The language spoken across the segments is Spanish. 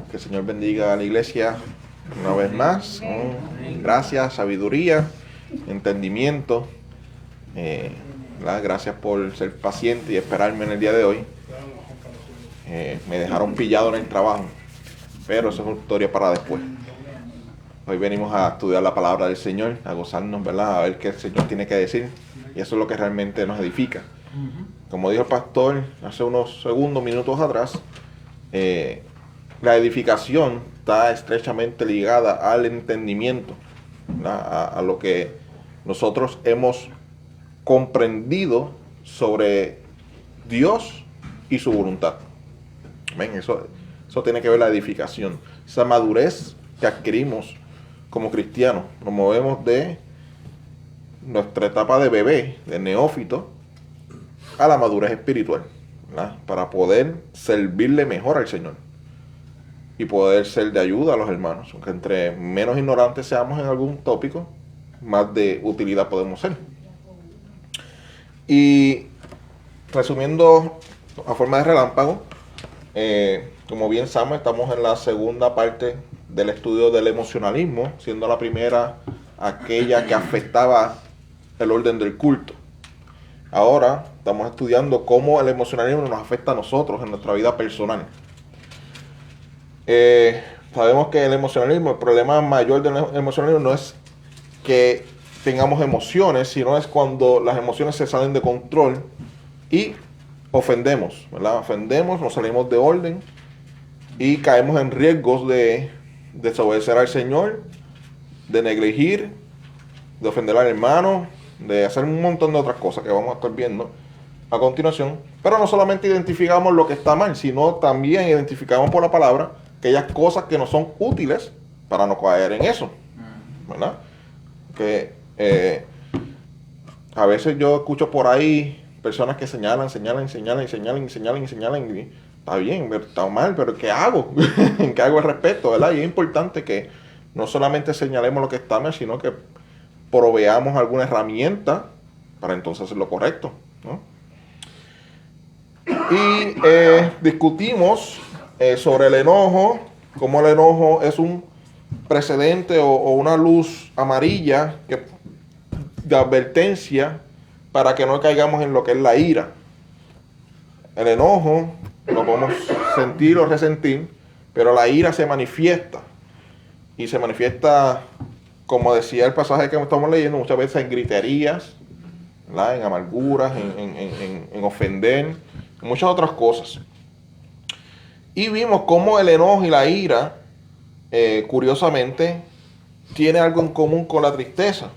Que el Señor bendiga a la iglesia una vez más. Gracias, sabiduría, entendimiento. Gracias por ser paciente y esperarme en el día de hoy. Me dejaron pillado en el trabajo, pero eso es una historia para después. Hoy venimos a estudiar la palabra del Señor, a gozarnos, ¿verdad? A ver qué el Señor tiene que decir. Y eso es lo que realmente nos edifica. Como dijo el pastor hace unos minutos atrás, la edificación está estrechamente ligada al entendimiento, a lo que nosotros hemos comprendido sobre Dios y su voluntad. ¿Ven? Eso tiene que ver la edificación, esa madurez que adquirimos como cristianos. Nos movemos de nuestra etapa de bebé, de neófito, a la madurez espiritual, ¿verdad? Para poder servirle mejor al Señor y poder ser de ayuda a los hermanos. Aunque entre menos ignorantes seamos en algún tópico, más de utilidad podemos ser. Y resumiendo a forma de relámpago, como bien sabemos, estamos en la segunda parte del estudio del emocionalismo, siendo la primera aquella que afectaba el orden del culto. Ahora estamos estudiando cómo el emocionalismo nos afecta a nosotros en nuestra vida personal. Sabemos que el problema mayor del emocionalismo no es que tengamos emociones, sino es cuando las emociones se salen de control y ofendemos, ¿verdad? Ofendemos, nos salimos de orden y caemos en riesgos de desobedecer al Señor, de negligir, de ofender al hermano, de hacer un montón de otras cosas que vamos a estar viendo a continuación. Pero no solamente identificamos lo que está mal, sino también identificamos por la palabra aquellas cosas que no son útiles para no caer en eso, ¿verdad? Que a veces yo escucho por ahí personas que señalan, y está bien, está mal, pero ¿qué hago? ¿Qué hago al respecto, verdad? Y es importante que no solamente señalemos lo que está mal, sino que proveamos alguna herramienta para entonces hacer lo correcto, ¿no? Y discutimos sobre el enojo, cómo el enojo es un precedente o una luz amarilla de advertencia para que no caigamos en lo que es la ira. El enojo lo podemos sentir o resentir, pero la ira se manifiesta. Y se manifiesta, como decía el pasaje que estamos leyendo, muchas veces en griterías, ¿verdad? En amarguras, en ofender, en muchas otras cosas. Y vimos cómo el enojo y la ira, curiosamente, tiene algo en común con la tristeza.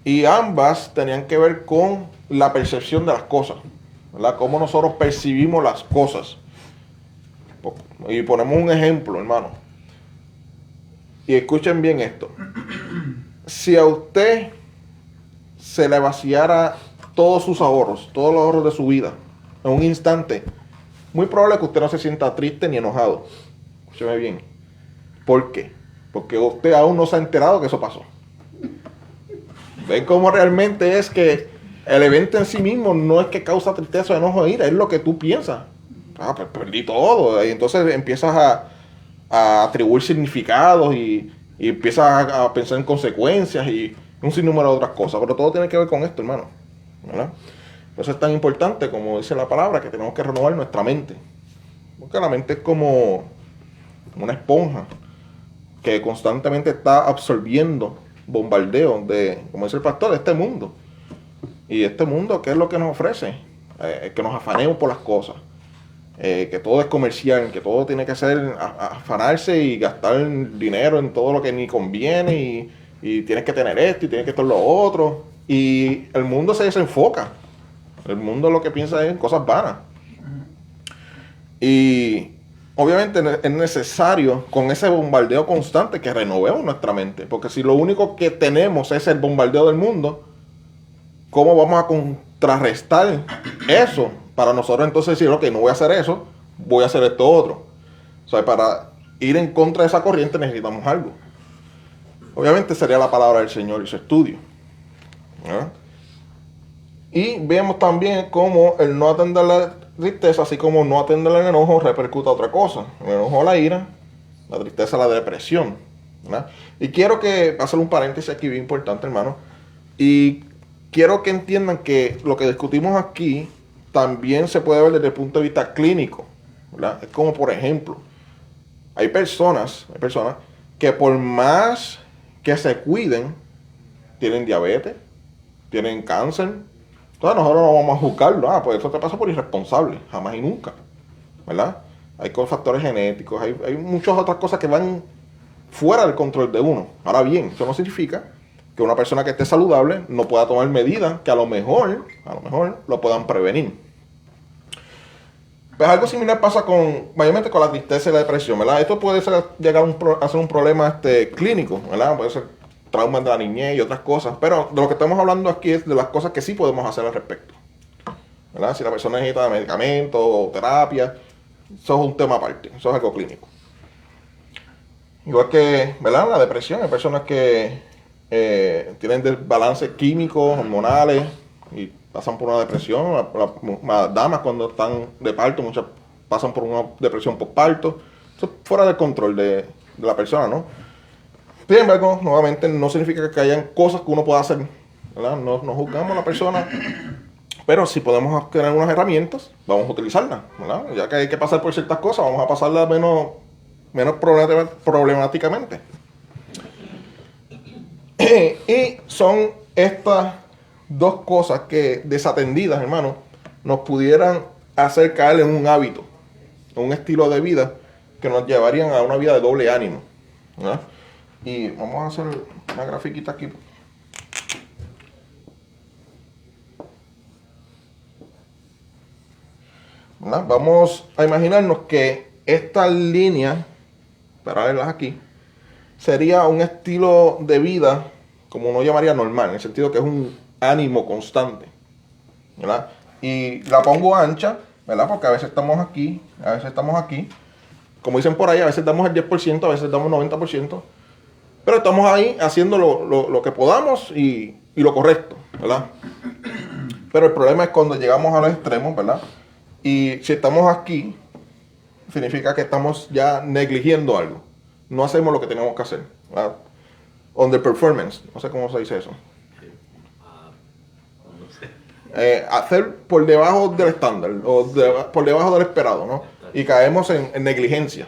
Y ambas tenían que ver con la percepción de las cosas, ¿verdad? Cómo nosotros percibimos las cosas. Y ponemos un ejemplo, hermano. Y escuchen bien esto. Si a usted se le vaciara todos sus ahorros, todos los ahorros de su vida, en un instante, muy probable que usted no se sienta triste ni enojado. Escúcheme bien. ¿Por qué? Porque usted aún no se ha enterado que eso pasó. ¿Ven cómo realmente es que el evento en sí mismo no es que causa tristeza, enojo e ira? Es lo que tú piensas. Pues perdí todo. Y entonces empiezas a atribuir significados y empiezas a pensar en consecuencias y un sinnúmero de otras cosas. Pero todo tiene que ver con esto, hermano, ¿verdad? Por eso es tan importante, como dice la palabra, que tenemos que renovar nuestra mente. Porque la mente es como una esponja que constantemente está absorbiendo bombardeos de, como dice el pastor, de este mundo. Y este mundo, ¿qué es lo que nos ofrece? Que nos afanemos por las cosas. Que todo es comercial, que todo tiene que ser afanarse y gastar dinero en todo lo que ni conviene y tienes que tener esto y tienes que tener lo otro. Y el mundo se desenfoca. El mundo lo que piensa es en cosas vanas. Y obviamente es necesario con ese bombardeo constante que renovemos nuestra mente. Porque si lo único que tenemos es el bombardeo del mundo, ¿cómo vamos a contrarrestar eso? Para nosotros entonces decir, ok, no voy a hacer eso, voy a hacer esto otro. O sea, para ir en contra de esa corriente necesitamos algo. Obviamente sería la palabra del Señor y su estudio, ¿verdad? Y vemos también cómo el no atender tristeza, así como no atender el enojo, repercuta a otra cosa. El enojo a la ira, la tristeza a la depresión, ¿verdad? Y quiero que hacer un paréntesis aquí bien importante, hermano. Y quiero que entiendan que lo que discutimos aquí también se puede ver desde el punto de vista clínico, ¿verdad? Es como, por ejemplo, hay personas que por más que se cuiden, tienen diabetes, tienen cáncer. Entonces nosotros no vamos a juzgarlo. Pues eso te pasa por irresponsable, jamás y nunca, ¿verdad? Hay factores genéticos, hay muchas otras cosas que van fuera del control de uno. Ahora bien, eso no significa que una persona que esté saludable no pueda tomar medidas que a lo mejor lo puedan prevenir. Pues algo similar pasa mayormente con la tristeza y la depresión, ¿verdad? Esto puede llegar a ser un problema clínico, ¿verdad? Puede ser traumas de la niñez y otras cosas, pero de lo que estamos hablando aquí es de las cosas que sí podemos hacer al respecto, ¿verdad? Si la persona necesita medicamentos o terapia, eso es un tema aparte, eso es algo clínico. Igual que, ¿verdad? La depresión, hay personas que tienen desbalances químicos, hormonales y pasan por una depresión. Las damas cuando están de parto, muchas pasan por una depresión postparto. Eso es fuera del control de la persona, ¿no? Sin embargo, nuevamente no significa que hayan cosas que uno pueda hacer, ¿verdad? No juzgamos a la persona, pero si podemos tener unas herramientas, vamos a utilizarlas, ¿verdad? Ya que hay que pasar por ciertas cosas, vamos a pasarlas menos problemáticamente. Y son estas dos cosas que, desatendidas, hermano, nos pudieran hacer caer en un hábito, en un estilo de vida que nos llevarían a una vida de doble ánimo, ¿verdad? Y vamos a hacer una grafiquita aquí. ¿Verdad? Vamos a imaginarnos que esta línea, paralelas aquí, sería un estilo de vida, como uno llamaría normal, en el sentido que es un ánimo constante, ¿verdad? Y la pongo ancha, ¿verdad? Porque a veces estamos aquí, a veces estamos aquí. Como dicen por ahí, a veces damos el 10%, a veces damos el 90%. Pero estamos ahí haciendo lo que podamos y lo correcto, ¿verdad? Pero el problema es cuando llegamos a los extremos, ¿verdad? Y si estamos aquí, significa que estamos ya negligiendo algo. No hacemos lo que tenemos que hacer, ¿verdad? Underperformance, no sé cómo se dice eso. Hacer por debajo del estándar o por debajo del esperado, ¿no? Y caemos en negligencia.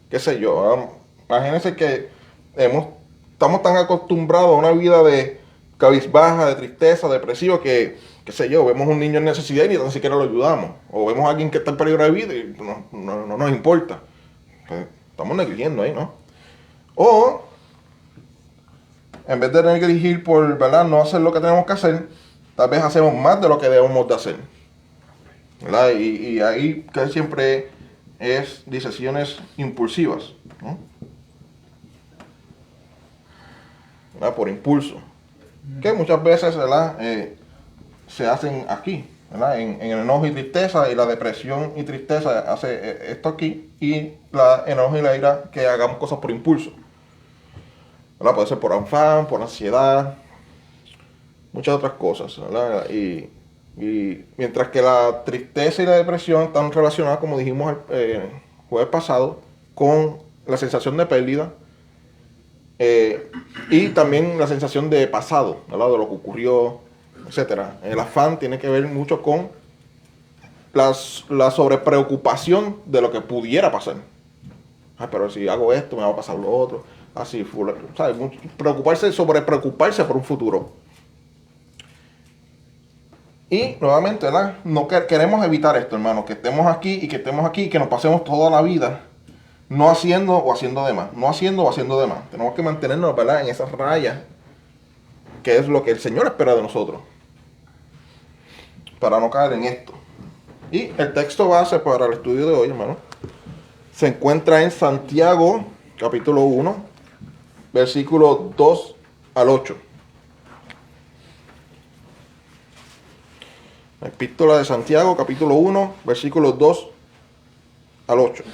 Qué sé yo. Imagínense que estamos tan acostumbrados a una vida de cabizbaja, de tristeza, depresiva, que, qué sé yo, vemos un niño en necesidad y ni tan siquiera lo ayudamos. O vemos a alguien que está en peligro de vida y no nos importa. Pues, estamos negligiendo ahí, ¿no? O, en vez de negligir por, ¿verdad?, no hacer lo que tenemos que hacer, tal vez hacemos más de lo que debemos de hacer, ¿verdad? Y ahí casi siempre es decisiones impulsivas, ¿no? ¿Verdad? Por impulso, que muchas veces, ¿verdad?, se hacen aquí, ¿verdad? En el enojo y tristeza, y la depresión y tristeza hace esto aquí, y la enojo y la ira que hagamos cosas por impulso, ¿verdad? Puede ser por afán, por ansiedad, muchas otras cosas, ¿verdad? Y mientras que la tristeza y la depresión están relacionadas, como dijimos el jueves pasado, con la sensación de pérdida, y también la sensación de pasado, ¿verdad? De lo que ocurrió, etcétera. El afán tiene que ver mucho con la sobrepreocupación de lo que pudiera pasar. Pero si hago esto, me va a pasar lo otro. Así, ¿sabes? Sobrepreocuparse por un futuro. Y nuevamente, ¿verdad? No queremos evitar esto, hermano, que estemos aquí y que nos pasemos toda la vida no haciendo o haciendo de más, no haciendo o haciendo de más. Tenemos que mantenernos, ¿verdad?, en esas rayas, que es lo que el Señor espera de nosotros, para no caer en esto. Y el texto base para el estudio de hoy, hermano, se encuentra en Santiago, capítulo 1, versículos 2 al 8. La epístola de Santiago, capítulo 1, versículos 2 al 8.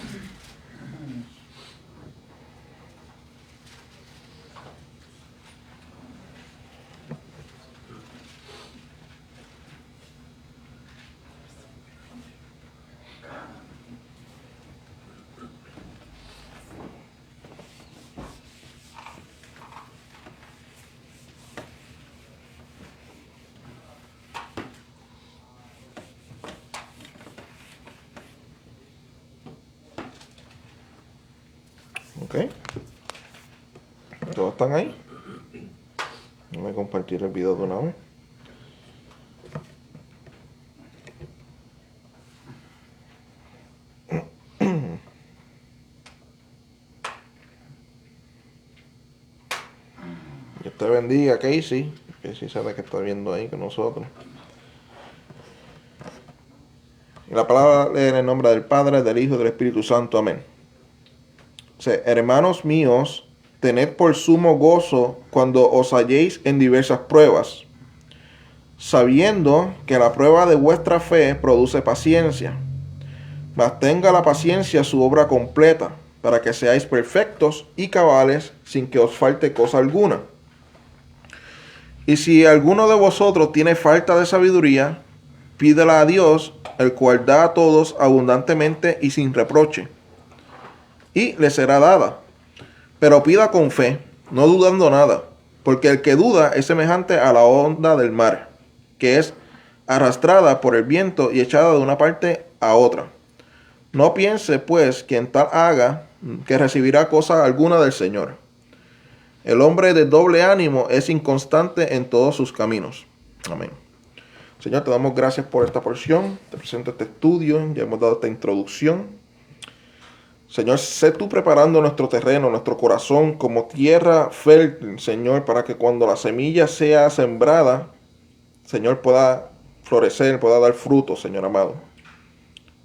Ok. ¿Todos están ahí? Voy a compartir el video de una vez. Dios te bendiga, Casey. Casey sabe que está viendo ahí con nosotros. Y la palabra lee en el nombre del Padre, del Hijo y del Espíritu Santo. Amén. O sea, hermanos míos, tened por sumo gozo cuando os halléis en diversas pruebas, sabiendo que la prueba de vuestra fe produce paciencia. Mas tenga la paciencia su obra completa, para que seáis perfectos y cabales, sin que os falte cosa alguna. Y si alguno de vosotros tiene falta de sabiduría, pídela a Dios, el cual da a todos abundantemente y sin reproche, y le será dada. Pero pida con fe, no dudando nada, porque el que duda es semejante a la onda del mar, que es arrastrada por el viento y echada de una parte a otra. No piense, pues, quien tal haga, que recibirá cosa alguna del Señor. El hombre de doble ánimo es inconstante en todos sus caminos. Amén. Señor, te damos gracias por esta porción. Te presento este estudio. Ya hemos dado esta introducción. Señor, sé tú preparando nuestro terreno, nuestro corazón como tierra fértil, Señor, para que cuando la semilla sea sembrada, Señor, pueda florecer, pueda dar fruto, Señor amado.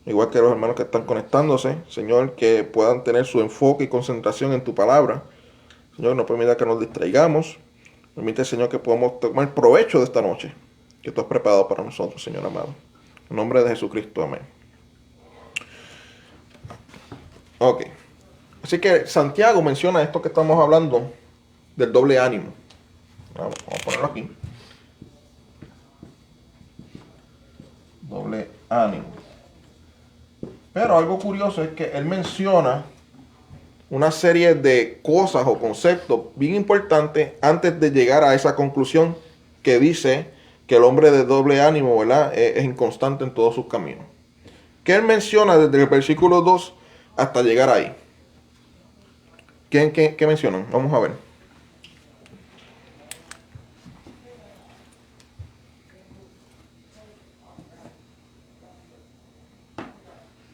Igual que los hermanos que están conectándose, Señor, que puedan tener su enfoque y concentración en tu palabra. Señor, no permita que nos distraigamos. Permite, Señor, que podamos tomar provecho de esta noche que tú has preparado para nosotros, Señor amado. En nombre de Jesucristo, amén. Ok. Así que Santiago menciona esto que estamos hablando del doble ánimo. Vamos a ponerlo aquí. Doble ánimo. Pero algo curioso es que él menciona una serie de cosas o conceptos bien importantes antes de llegar a esa conclusión que dice que el hombre de doble ánimo, ¿verdad?, es inconstante en todos sus caminos. Que él menciona desde el versículo 2 hasta llegar ahí. ¿Qué mencionan? Vamos a ver.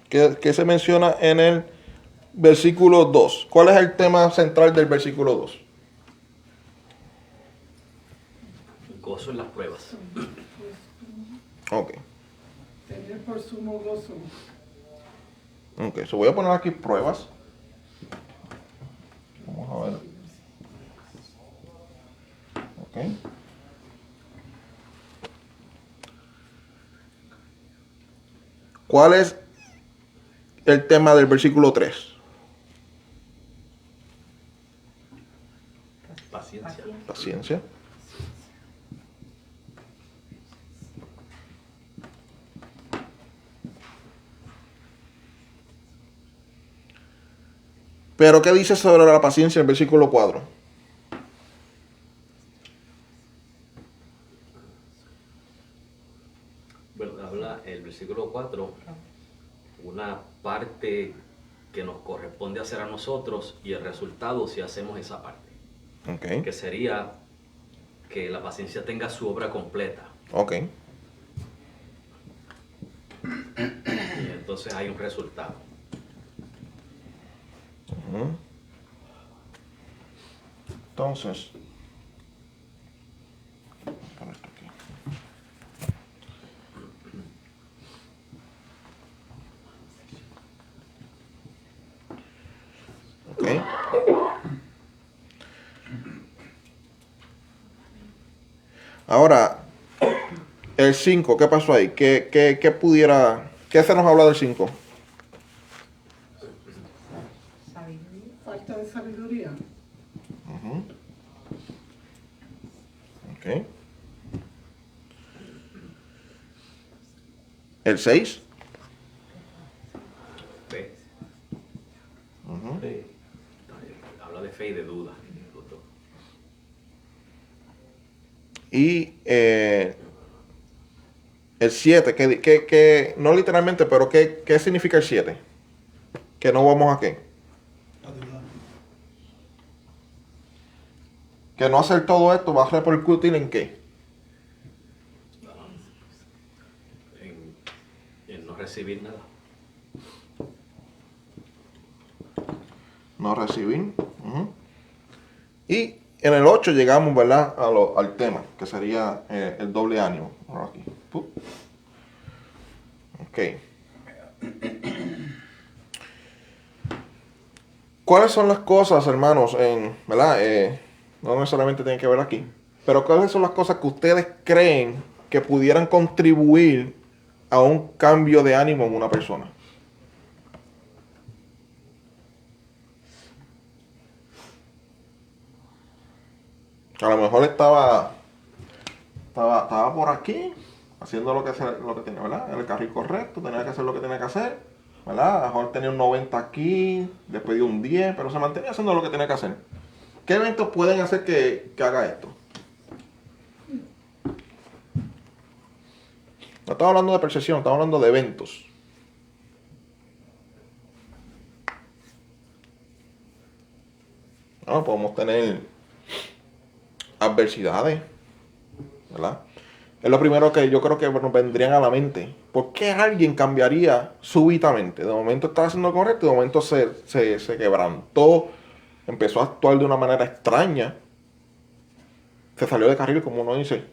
¿Qué se menciona en el versículo 2? ¿Cuál es el tema central del versículo 2? Gozo en las pruebas. Ok. Tener por sumo gozo. Ok, so voy a poner aquí pruebas. Vamos a ver. Ok. ¿Cuál es el tema del versículo 3? Paciencia. Paciencia. Pero ¿qué dice sobre la paciencia en el versículo 4? Bueno, habla el versículo 4, una parte que nos corresponde hacer a nosotros y el resultado si hacemos esa parte. Ok. Que sería que la paciencia tenga su obra completa. Ok. Y entonces hay un resultado. Ujú. Entonces, por esto aquí. Ok. Ahora, el 5, ¿qué pasó ahí? ¿Qué se nos habla del 5? Falta de sabiduría. Ok. El 6. Fe. Fe. Habla de fe y de duda. Y el 7, que no literalmente, pero ¿qué significa el 7? Que no vamos a qué. que no hacer todo esto va a repercutir en qué? En no recibir nada. No recibir. Y en el 8 llegamos, ¿verdad? Al tema, que sería el doble ánimo. Ahora aquí. Ok. ¿Cuáles son las cosas, hermanos, ¿verdad? No necesariamente tienen que ver aquí, pero ¿cuáles son las cosas que ustedes creen que pudieran contribuir a un cambio de ánimo en una persona? A lo mejor estaba por aquí, haciendo lo que tenía, ¿verdad? En el carril correcto, tenía que hacer lo que tenía que hacer, ¿verdad? A lo mejor tenía un 90 aquí, después dio un 10, pero se mantenía haciendo lo que tenía que hacer. ¿Qué eventos pueden hacer que haga esto? No estamos hablando de percepción, estamos hablando de eventos. No, podemos tener adversidades, ¿verdad? Es lo primero que yo creo que nos vendrían a la mente. ¿Por qué alguien cambiaría súbitamente? De momento estaba haciendo lo correcto, de momento se quebrantó, empezó a actuar de una manera extraña, se salió de carril, como uno dice.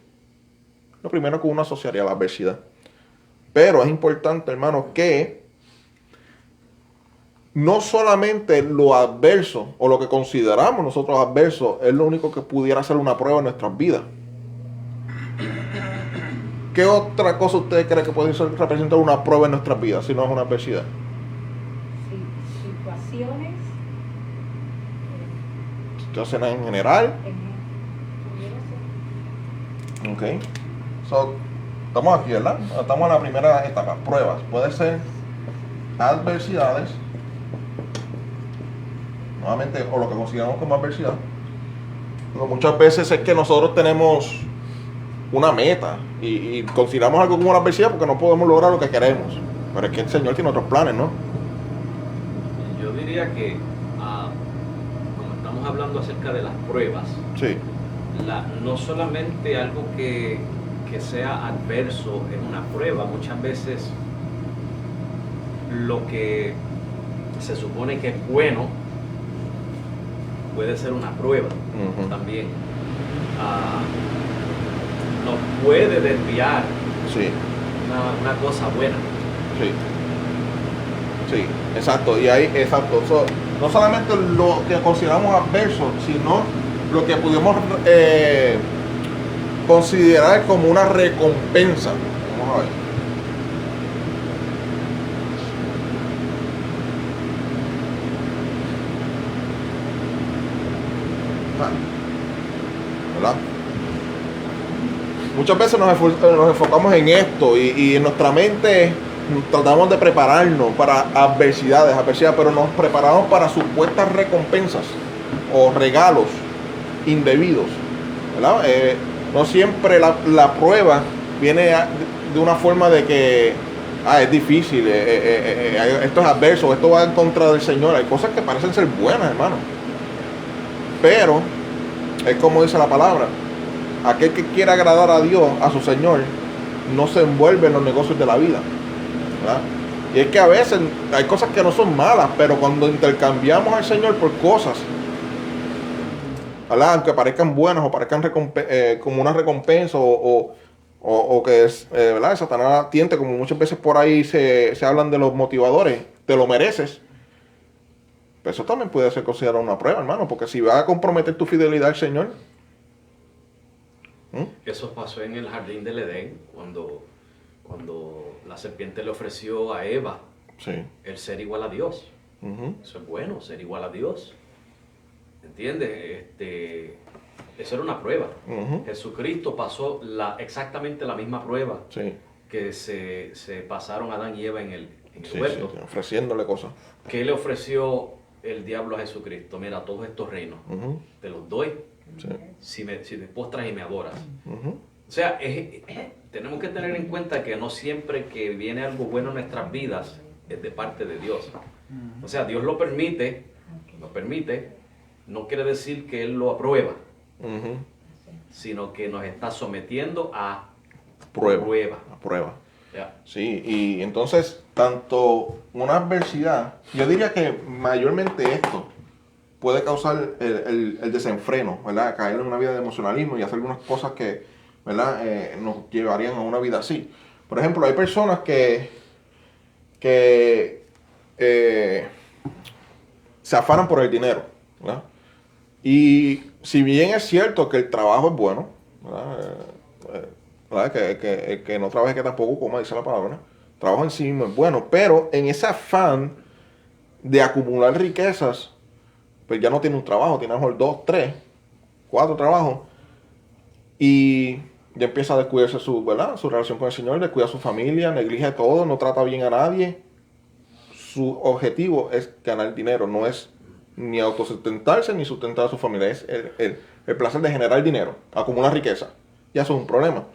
Lo primero que uno asociaría a la adversidad. Pero es importante, hermano, que no solamente lo adverso o lo que consideramos nosotros adverso es lo único que pudiera ser una prueba en nuestras vidas. ¿Qué otra cosa usted cree que puede representar una prueba en nuestras vidas si no es una adversidad? Sí, situaciones. Situaciones en general. Ok. So, estamos aquí, ¿verdad? Estamos en la primera etapa, pruebas. Puede ser adversidades. Nuevamente, o lo que consideramos como adversidad. Pero muchas veces es que nosotros tenemos una meta y consideramos algo como una adversidad porque no podemos lograr lo que queremos. Pero es que el Señor tiene otros planes, ¿no? Yo diría que, como estamos hablando acerca de las pruebas, Sí. no solamente algo que sea adverso es una prueba, muchas veces lo que se supone que es bueno puede ser una prueba también. Nos puede desviar Sí. una cosa buena. Sí. Sí, exacto. Y ahí, exacto. So, no solamente lo que consideramos adverso, sino lo que pudimos considerar como una recompensa. Vamos a ver. ¿Verdad? Muchas veces nos enfocamos en esto y en nuestra mente tratamos de prepararnos para adversidades, pero nos preparamos para supuestas recompensas o regalos indebidos, ¿verdad? No siempre la prueba viene de una forma de que es difícil, esto es adverso, esto va en contra del Señor. Hay cosas que parecen ser buenas, hermano, pero es como dice la palabra: aquel que quiera agradar a Dios, a su Señor, no se envuelve en los negocios de la vida, ¿verdad? Y es que a veces hay cosas que no son malas, pero cuando intercambiamos al Señor por cosas, ¿verdad?, aunque parezcan buenas o parezcan como una recompensa o que es, ¿verdad?, Satanás tiente, como muchas veces por ahí se hablan de los motivadores, te lo mereces. Pero eso también puede ser considerado una prueba, hermano, porque si vas a comprometer tu fidelidad al Señor. Eso pasó en el jardín del Edén, cuando la serpiente le ofreció a Eva el ser igual a Dios. Eso es bueno, ser igual a Dios. ¿Entiendes? Eso era una prueba. Jesucristo pasó exactamente la misma prueba que se pasaron Adán y Eva en el huerto. Ofreciéndole cosas. ¿Qué le ofreció el diablo a Jesucristo? Mira, todos estos reinos te los doy si te postras y me adoras. O sea, tenemos que tener en cuenta que no siempre que viene algo bueno en nuestras vidas es de parte de Dios. O sea, Dios lo permite, no quiere decir que Él lo aprueba. sino que nos está sometiendo a prueba. A prueba. Yeah. Sí, y entonces, tanto una adversidad, yo diría que mayormente esto puede causar el desenfreno, ¿verdad? Caer en una vida de emocionalismo y hacer algunas cosas que, ¿verdad? Nos llevarían a una vida así. Por ejemplo, hay personas que se afanan por el dinero, ¿verdad? Y si bien es cierto que el trabajo es bueno, ¿verdad? Que no trabaje que tampoco coma, dice la palabra, ¿no? Trabajo en sí mismo es bueno, pero en ese afán de acumular riquezas, pues ya no tiene un trabajo, tiene a lo mejor 2, 3, 4 trabajos y ya empieza a descuidarse ¿verdad? Su relación con el Señor, descuida a su familia, neglige todo, no trata bien a nadie. Su objetivo es ganar dinero, no es ni autosustentarse ni sustentar a su familia, es el placer de generar dinero, acumular riqueza. Ya eso es un problema.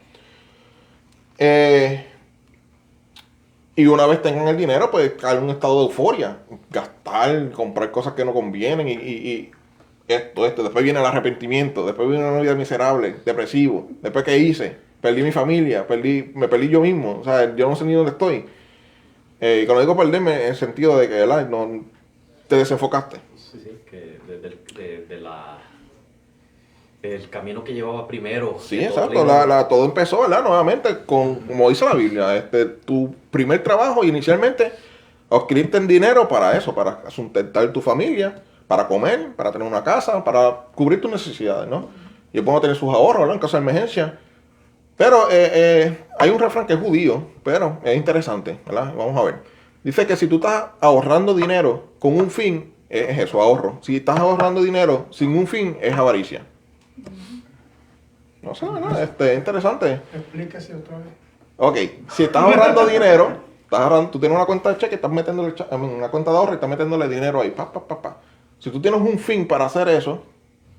Y una vez tengan el dinero, pues caer en un estado de euforia, gastar, comprar cosas que no convienen y esto. Después viene el arrepentimiento, después viene una vida miserable, depresivo. Después, ¿qué hice? Perdí mi familia, me perdí yo mismo, o sea, yo no sé ni dónde estoy. Y cuando digo perderme, en el sentido de que, ¿verdad? No, te desenfocaste. Sí, que el camino que llevaba primero. Sí, exacto. Todo empezó, ¿verdad? Nuevamente, como dice la Biblia, tu primer trabajo inicialmente, adquirirte en dinero para eso, para sustentar tu familia, para comer, para tener una casa, para cubrir tus necesidades, ¿no? Y después tener sus ahorros, ¿verdad? En caso de emergencia. Pero hay un refrán que es judío, pero es interesante, ¿verdad? Vamos a ver. Dice que si tú estás ahorrando dinero con un fin, es eso, ahorro. Si estás ahorrando dinero sin un fin, es avaricia. No sé, ¿verdad? Es interesante. Explíquese otra vez. Ok, si estás ahorrando dinero, tú tienes una cuenta de cheque, estás metiéndole una cuenta de ahorro y estás metiéndole dinero ahí. Si tú tienes un fin para hacer eso,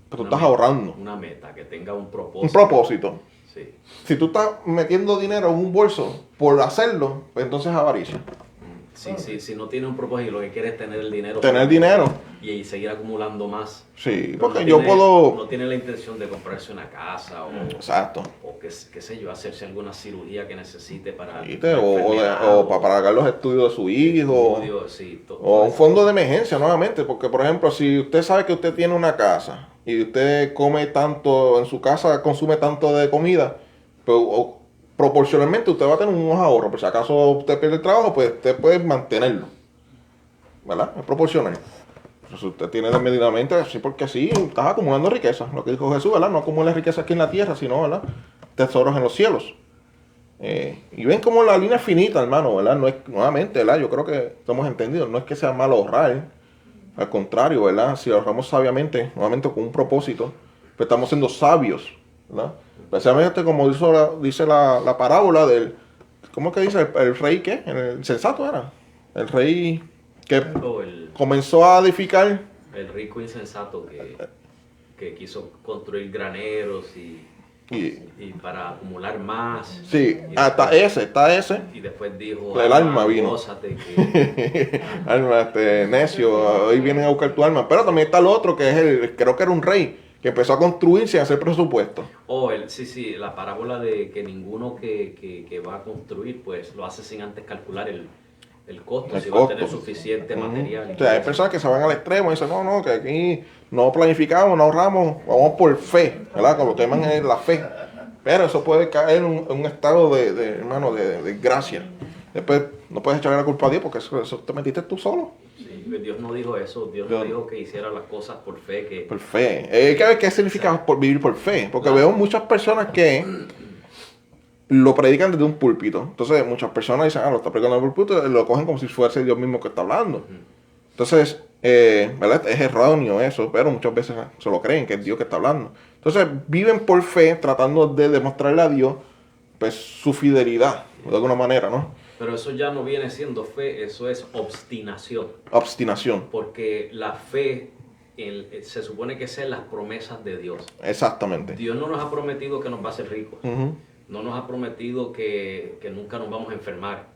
pues tú estás ahorrando. Una meta, que tenga un propósito. Un propósito. Sí. Si tú estás metiendo dinero en un bolso por hacerlo, pues entonces es avaricia. Sí, si no tiene un propósito y lo que quiere es tener el dinero. Tener dinero. Y seguir acumulando más. Sí, porque yo puedo... No tiene la intención de comprarse una casa o... Exacto. O qué sé yo, hacerse alguna cirugía que necesite para... O para pagar los estudios de su hijo. O un fondo de emergencia nuevamente. Porque, por ejemplo, si usted sabe que usted tiene una casa y usted come tanto, en su casa consume tanto de comida, pues... proporcionalmente usted va a tener unos ahorros, por si acaso usted pierde el trabajo, pues usted puede mantenerlo, ¿verdad? Es proporcional. Si usted tiene desmedidamente, así porque sí, estás acumulando riqueza, lo que dijo Jesús, ¿verdad? No acumules riqueza aquí en la tierra, sino, ¿verdad? Tesoros en los cielos. Y ven como la línea es finita, hermano, ¿verdad? No es, nuevamente, ¿verdad? Yo creo que estamos entendidos, no es que sea malo ahorrar, al contrario, ¿verdad? Si ahorramos sabiamente, nuevamente con un propósito, pues estamos siendo sabios, ¿verdad? Especialmente como dice la parábola del, ¿cómo es que dice? El rey, ¿qué? El sensato era. El rey que comenzó a edificar. El rico insensato que quiso construir graneros y para acumular más. Sí, está ese. Y después dijo, el alma vino. Alma, necio, hoy vienen a buscar tu alma. Pero también está el otro que es creo que era un rey, que empezó a construir sin hacer presupuesto. Sí, la parábola de que ninguno que va a construir, pues lo hace sin antes calcular el costo, si va a tener suficiente material. O sea, hay personas que se van al extremo y dicen, no, que aquí no planificamos, no ahorramos, vamos por fe, ¿verdad? Con lo que llaman es la fe. Pero eso puede caer en un estado de gracia. Después no puedes echarle la culpa a Dios porque eso te metiste tú solo. Sí, Dios no dijo eso, Dios no dijo que hiciera las cosas por fe. Por fe. Hay que ver qué significa vivir por fe. Porque veo muchas personas que lo predican desde un púlpito. Entonces muchas personas dicen, lo está predicando en el púlpito, lo cogen como si fuese Dios mismo que está hablando. Entonces, ¿verdad? Es erróneo eso, pero muchas veces se lo creen que es Dios que está hablando. Entonces viven por fe tratando de demostrarle a Dios pues su fidelidad, de alguna manera, ¿no? Pero eso ya no viene siendo fe, eso es obstinación. Obstinación. Porque la fe se supone que es en las promesas de Dios. Exactamente. Dios no nos ha prometido que nos va a hacer ricos. No nos ha prometido que nunca nos vamos a enfermar.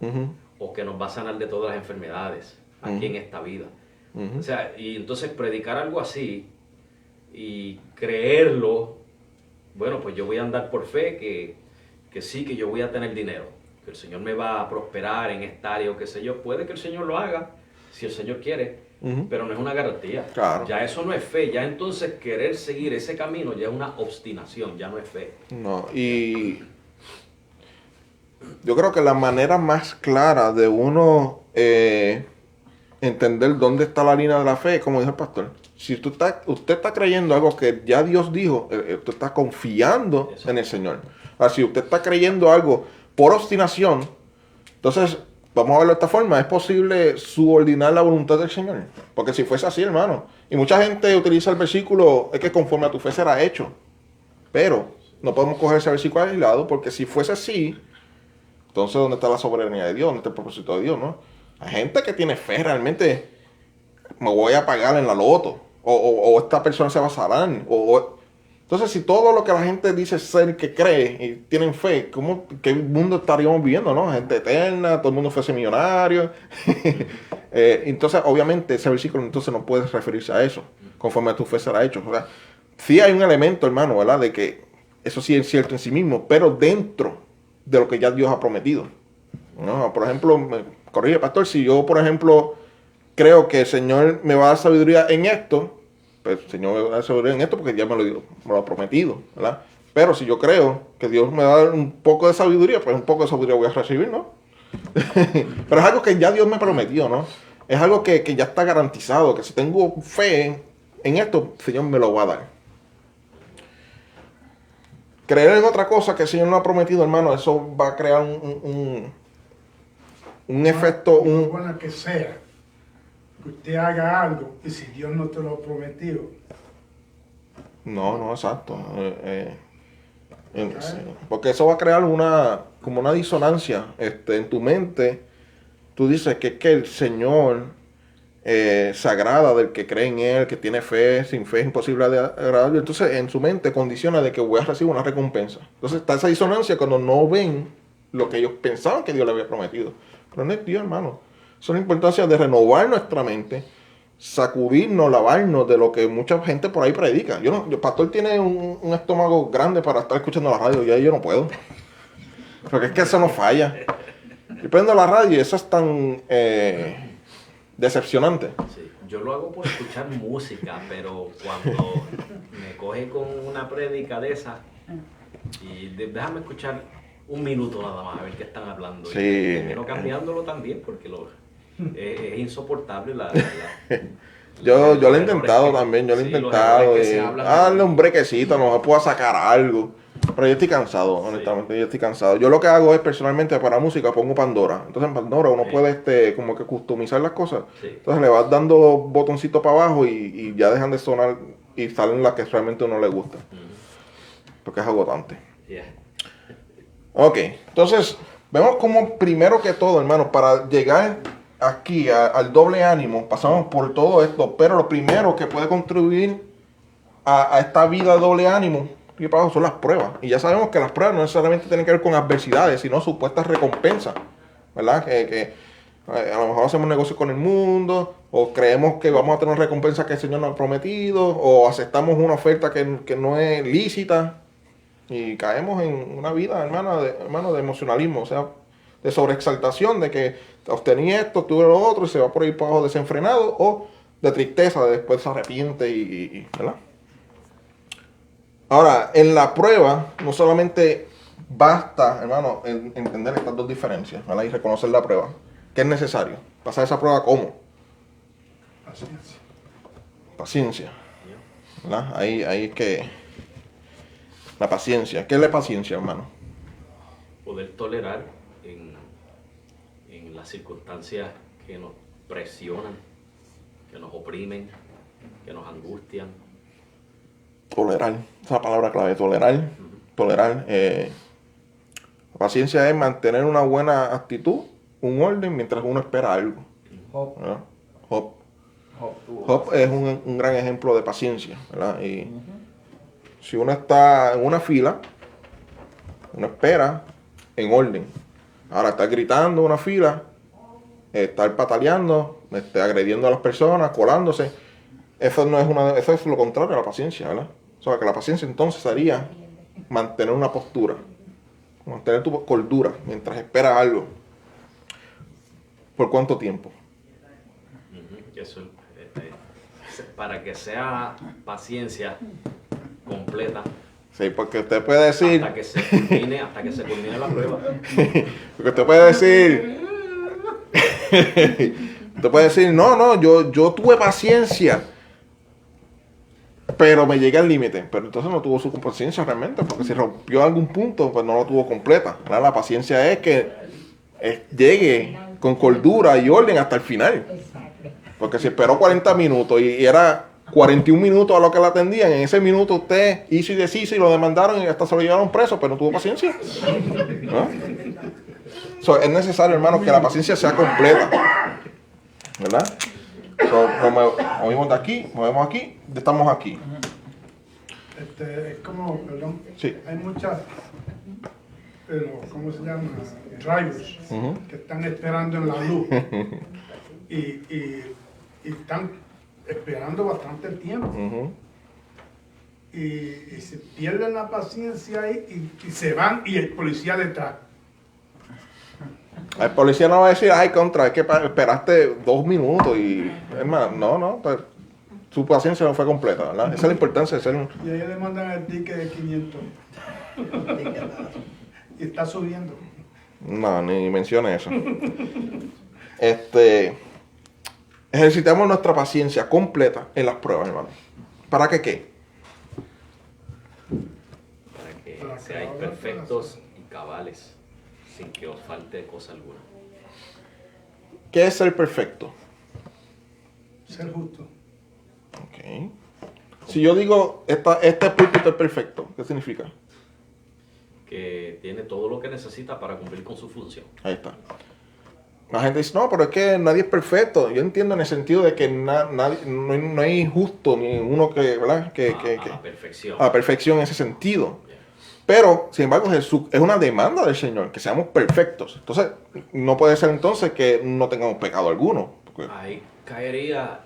O que nos va a sanar de todas las enfermedades aquí en esta vida. O sea, y entonces predicar algo así y creerlo, bueno, pues yo voy a andar por fe que sí, que yo voy a tener dinero, que el Señor me va a prosperar en esta área o qué sé yo. Puede que el Señor lo haga, si el Señor quiere, pero no es una garantía. Claro. Ya eso no es fe, ya entonces querer seguir ese camino ya es una obstinación, ya no es fe. No, y yo creo que la manera más clara de uno entender dónde está la línea de la fe, como dijo el pastor, si usted está creyendo algo que ya Dios dijo, usted está confiando en el Señor. Ahora, si usted está creyendo algo por obstinación, entonces, vamos a verlo de esta forma, es posible subordinar la voluntad del Señor. Porque si fuese así, hermano, y mucha gente utiliza el versículo, es que conforme a tu fe será hecho. Pero no podemos coger ese versículo aislado, porque si fuese así, entonces ¿dónde está la soberanía de Dios? ¿Dónde está el propósito de Dios? ¿No? Hay gente que tiene fe realmente, me voy a pagar en la loto, o esta persona se va a sanar, entonces, si todo lo que la gente dice ser que cree y tienen fe, ¿qué mundo estaríamos viviendo, no? Gente eterna, todo el mundo fuese millonario. Entonces, obviamente, ese versículo entonces no puede referirse a eso, conforme a tu fe será hecho. O sea, sí hay un elemento, hermano, ¿verdad? De que eso sí es cierto en sí mismo, pero dentro de lo que ya Dios ha prometido. ¿No? Por ejemplo, me corrige, pastor, si yo, por ejemplo, creo que el Señor me va a dar sabiduría en esto, pues el Señor me va a dar sabiduría en esto porque ya me lo ha prometido, ¿verdad? Pero si yo creo que Dios me va a dar un poco de sabiduría, pues un poco de sabiduría voy a recibir, ¿no? Pero es algo que ya Dios me prometió, ¿no? Es algo que ya está garantizado, que si tengo fe en esto, el Señor me lo va a dar. Creer en otra cosa que el Señor no ha prometido, hermano, eso va a crear un efecto... Bueno que sea, que usted haga algo y si Dios no te lo ha prometido. No, exacto. Porque eso va a crear como una disonancia en tu mente. Tú dices que es que el Señor se agrada del que cree en Él, que tiene fe. Sin fe es imposible de agradarle. Entonces en su mente condiciona de que voy a recibir una recompensa. Entonces está esa disonancia cuando no ven lo que ellos pensaban que Dios le había prometido. Pero no es Dios, hermano. Eso es la importancia de renovar nuestra mente, sacudirnos, lavarnos de lo que mucha gente por ahí predica. El pastor tiene un estómago grande para estar escuchando la radio, y yo no puedo. Porque es que eso no falla. Yo prendo la radio y eso es tan decepcionante. Sí, yo lo hago por escuchar música, pero cuando me coge con una prédica de esa, y déjame escuchar un minuto nada más, a ver qué están hablando. Sí. Y termino cambiándolo también, porque es insoportable Yo lo he intentado también, darle un brequecito, no me puedo sacar algo. Pero yo estoy cansado, honestamente, yo estoy cansado. Yo lo que hago es, personalmente, para música, pongo Pandora. Entonces en Pandora uno puede como que customizar las cosas. Sí. Entonces le vas dando botoncitos para abajo y ya dejan de sonar y salen las que realmente a uno le gusta. Porque es agotante. Yeah. Ok, entonces, vemos como primero que todo, hermanos, para llegar aquí al doble ánimo, pasamos por todo esto, pero lo primero que puede contribuir a esta vida de doble ánimo son las pruebas. Y ya sabemos que las pruebas no necesariamente tienen que ver con adversidades, sino supuestas recompensas, ¿verdad? Que a lo mejor hacemos negocios con el mundo, o creemos que vamos a tener una recompensa que el Señor nos ha prometido, o aceptamos una oferta que no es lícita. Y caemos en una vida, hermano, de emocionalismo, o sea, de sobreexaltación, de que obtení esto, tuve lo otro, y se va por ahí para abajo desenfrenado, o de tristeza, de después se arrepiente, ¿verdad? Ahora, en la prueba, no solamente basta, hermano, entender estas dos diferencias, ¿verdad? Y reconocer la prueba. ¿Qué es necesario? ¿Pasar esa prueba cómo? Paciencia. ¿Verdad? Ahí es que... La paciencia. ¿Qué es la paciencia, hermano? Poder tolerar en las circunstancias que nos presionan, que nos oprimen, que nos angustian. Tolerar. Esa es la palabra clave. Tolerar. Tolerar. La paciencia es mantener una buena actitud, un orden, mientras uno espera algo. Job es un gran ejemplo de paciencia, ¿verdad? Y si uno está en una fila, uno espera en orden. Ahora, estar gritando en una fila, estar pataleando, agrediendo a las personas, colándose, eso eso es lo contrario a la paciencia, ¿verdad? O sea, que la paciencia entonces sería mantener una postura, mantener tu cordura mientras esperas algo. ¿Por cuánto tiempo? Eso, para que sea paciencia completa. Sí, porque usted puede decir... Hasta que se culmine la prueba. Porque usted puede decir... usted puede decir, no, yo tuve paciencia, pero me llegué al límite. Pero entonces no tuvo su paciencia realmente, porque si rompió algún punto, pues no lo tuvo completa. ¿Verdad? La paciencia es que llegue con cordura y orden hasta el final. Porque si esperó 40 minutos y era 41 minutos a lo que la atendían, en ese minuto usted hizo y deshizo y lo demandaron y hasta se lo llevaron preso, pero no tuvo paciencia. ¿No? So, es necesario, hermano, que la paciencia sea completa. ¿Verdad? So, movimos de aquí, movemos aquí, estamos aquí. Es como, perdón, Sí. hay muchas, ¿cómo se llama? Drivers que están esperando en la luz y están esperando bastante tiempo. Y se pierden la paciencia ahí y se van y el policía detrás. El policía no va a decir, ay, es que esperaste 2 minutos y, hermano, no, pues, su paciencia no fue completa, ¿verdad? Esa es la importancia de ser un... Y ellos le mandan el ticket de 500. Y está subiendo. No, ni mencione eso. Ejercitamos nuestra paciencia completa en las pruebas, hermano. ¿Para qué? Para que seáis perfectos y cabales, sin que os falte cosa alguna. ¿Qué es ser perfecto? Ser justo. Ok. Si yo digo, este púlpito es perfecto, ¿qué significa? Que tiene todo lo que necesita para cumplir con su función. Ahí está. La gente dice, no, pero es que nadie es perfecto. Yo entiendo en el sentido de que no hay justo ni uno que, ¿verdad? A la perfección. A la perfección en ese sentido. Pero, sin embargo, Jesús es una demanda del Señor, que seamos perfectos. Entonces, no puede ser entonces que no tengamos pecado alguno. Porque... Ahí caería,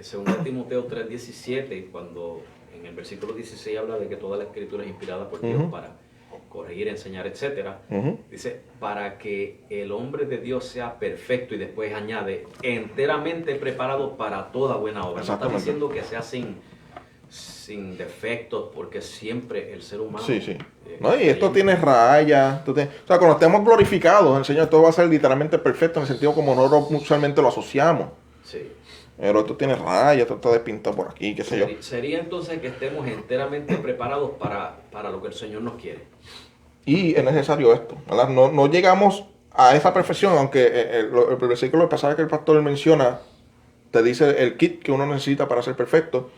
según Timoteo 3:17, cuando en el versículo 16 habla de que toda la escritura es inspirada por Dios para corregir, enseñar, etcétera. Dice, para que el hombre de Dios sea perfecto, y después añade, enteramente preparado para toda buena obra. No está diciendo que sea sin defectos, porque siempre el ser humano... Sí. No, y esto tiene rayas. O sea, cuando estemos glorificados, el Señor, todo va a ser literalmente perfecto en el sentido como nosotros usualmente lo asociamos. Sí. Pero esto tiene rayas, esto está despintado por aquí, qué sé yo. Sería entonces que estemos enteramente preparados para lo que el Señor nos quiere. Y es necesario esto, ¿verdad? No llegamos a esa perfección, aunque el versículo pasado que el pastor menciona, te dice el kit que uno necesita para ser perfecto,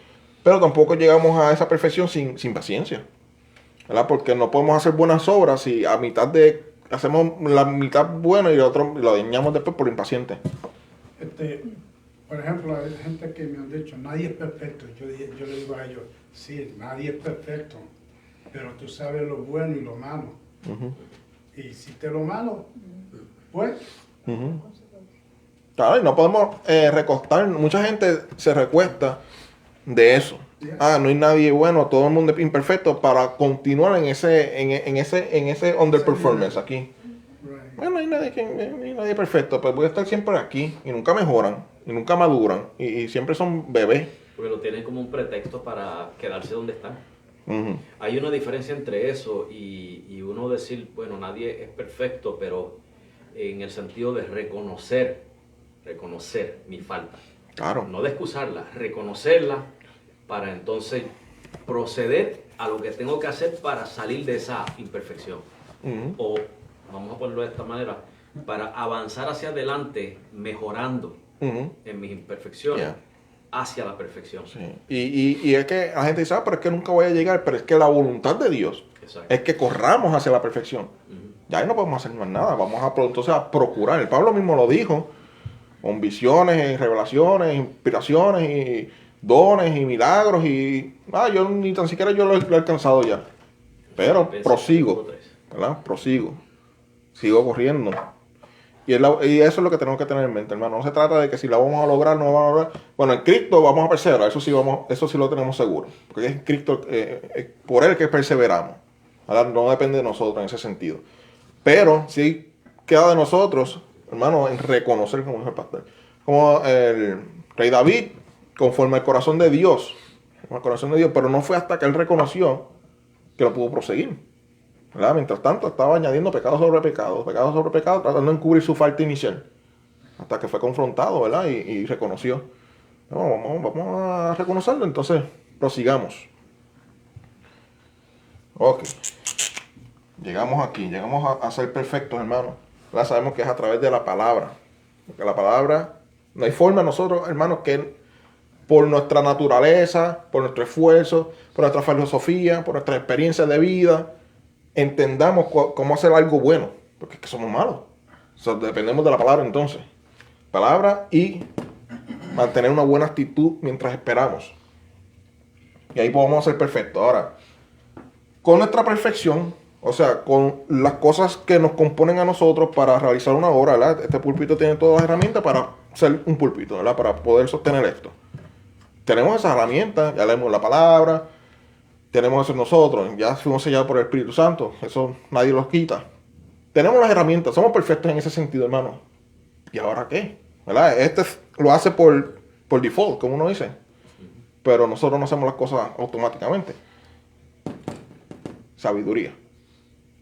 pero tampoco llegamos a esa perfección sin paciencia, ¿verdad? Porque no podemos hacer buenas obras si a mitad hacemos la mitad buena y lo dañamos después por impaciente. Por ejemplo, hay gente que me han dicho, nadie es perfecto. Yo le digo a ellos, sí, nadie es perfecto, pero tú sabes lo bueno y lo malo. Y si hiciste lo malo, pues... Claro, y no podemos recostar. Mucha gente se recuesta de eso. No hay nadie bueno, todo el mundo es imperfecto, para continuar en ese underperformance aquí. Bueno, no hay nadie perfecto, pues voy a estar siempre aquí y nunca mejoran y nunca maduran y siempre son bebés. Porque lo tienen como un pretexto para quedarse donde están. Hay una diferencia entre eso y uno decir, bueno, nadie es perfecto, pero en el sentido de reconocer mi falta. Claro. No de excusarla, reconocerla para entonces proceder a lo que tengo que hacer para salir de esa imperfección. O, vamos a ponerlo de esta manera, para avanzar hacia adelante mejorando en mis imperfecciones hacia la perfección. Sí. Y es que la gente dice, pero es que nunca voy a llegar, pero es que la voluntad de Dios es que corramos hacia la perfección. Ya ahí no podemos hacer más nada, vamos entonces a procurar. El Pablo mismo lo dijo, con visiones, revelaciones, inspiraciones y dones y milagros y yo ni tan siquiera yo lo he alcanzado ya. Pero prosigo, ¿verdad? Prosigo. Sigo corriendo. Y eso es lo que tenemos que tener en mente, hermano. No se trata de que si la vamos a lograr, no la vamos a lograr. Bueno, en Cristo vamos a perseverar, eso sí lo tenemos seguro. Porque es Cristo, por Él que perseveramos. ¿Verdad? No depende de nosotros en ese sentido. Pero sí queda de nosotros, hermano, en reconocer, como dijo el pastor. Como el rey David, conforme al corazón de Dios. Conforme al corazón de Dios, pero no fue hasta que él reconoció que no pudo proseguir. ¿Verdad? Mientras tanto, estaba añadiendo pecado sobre pecado, tratando de encubrir su falta inicial. Hasta que fue confrontado, ¿verdad? Y reconoció. No, vamos a reconocerlo, entonces prosigamos. Ok. Llegamos aquí, llegamos a ser perfectos, hermano. ¿Verdad? Sabemos que es a través de la palabra. Porque la palabra, no hay forma nosotros, hermanos, que por nuestra naturaleza, por nuestro esfuerzo, por nuestra filosofía, por nuestra experiencia de vida, entendamos cómo hacer algo bueno, porque es que somos malos. O sea, dependemos de la palabra entonces. Palabra y mantener una buena actitud mientras esperamos. Y ahí podemos ser perfectos. Ahora, con nuestra perfección, o sea, con las cosas que nos componen a nosotros para realizar una obra, ¿verdad? Este púlpito tiene todas las herramientas para ser un púlpito, ¿verdad? Para poder sostener esto. Tenemos esas herramientas, ya leemos la palabra, tenemos eso nosotros, ya fuimos sellados por el Espíritu Santo, eso nadie los quita. Tenemos las herramientas, somos perfectos en ese sentido, hermano. ¿Y ahora qué? ¿Verdad? Lo hace por default, como uno dice. Pero nosotros no hacemos las cosas automáticamente. Sabiduría.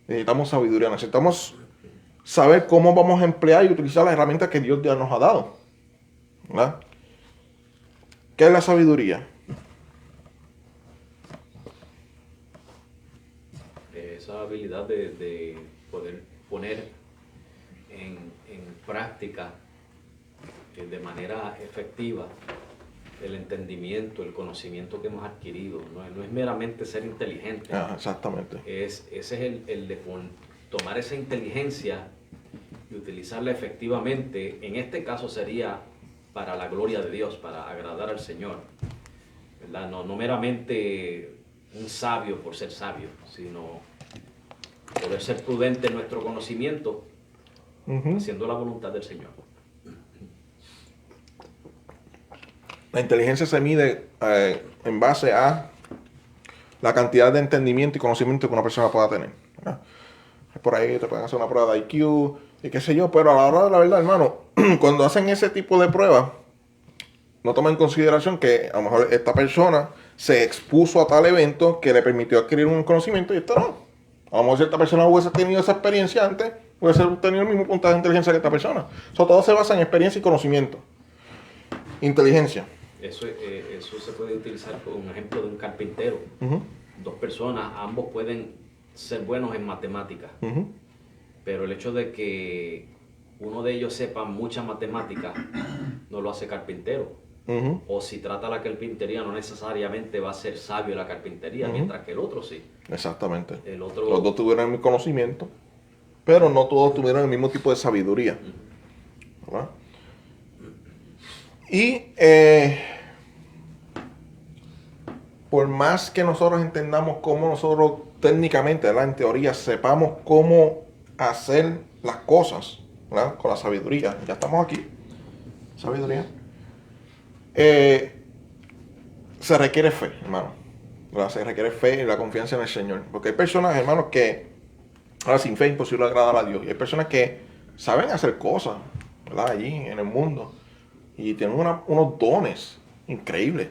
Necesitamos sabiduría, necesitamos saber cómo vamos a emplear y utilizar las herramientas que Dios ya nos ha dado. ¿Verdad? ¿Qué es la sabiduría? Esa habilidad de poder poner en práctica de manera efectiva el entendimiento, el conocimiento que hemos adquirido. No es meramente ser inteligente. Exactamente. Ese es el de tomar esa inteligencia y utilizarla efectivamente. En este caso sería para la gloria de Dios, para agradar al Señor, ¿verdad? No meramente un sabio por ser sabio, sino poder ser prudente en nuestro conocimiento, haciendo la voluntad del Señor. La inteligencia se mide en base a la cantidad de entendimiento y conocimiento que una persona pueda tener, ¿verdad? Por ahí te pueden hacer una prueba de IQ y qué sé yo, pero a la hora de la verdad, hermano, cuando hacen ese tipo de pruebas, no toman en consideración que a lo mejor esta persona se expuso a tal evento que le permitió adquirir un conocimiento y esto no. A lo mejor si esta persona hubiese tenido esa experiencia antes, hubiese tenido el mismo puntaje de inteligencia que esta persona. Todo se basa en experiencia y conocimiento. Inteligencia. Eso se puede utilizar como un ejemplo de un carpintero. Dos personas, ambos pueden ser buenos en matemáticas, pero el hecho de que uno de ellos sepa mucha matemática no lo hace carpintero. O si trata la carpintería, no necesariamente va a ser sabio la carpintería, mientras que el otro sí. Exactamente. Los dos tuvieron el conocimiento, pero no todos tuvieron el mismo tipo de sabiduría. ¿Verdad? Y por más que nosotros entendamos cómo nosotros técnicamente, ¿verdad? En teoría, sepamos cómo hacer las cosas, ¿verdad? Con la sabiduría, ya estamos aquí, sabiduría, se requiere fe, hermano, ¿verdad? Se requiere fe y la confianza en el Señor, porque hay personas, hermanos, que ahora sin fe es imposible agradar a Dios, y hay personas que saben hacer cosas, ¿verdad? Allí en el mundo, y tienen unos dones increíbles,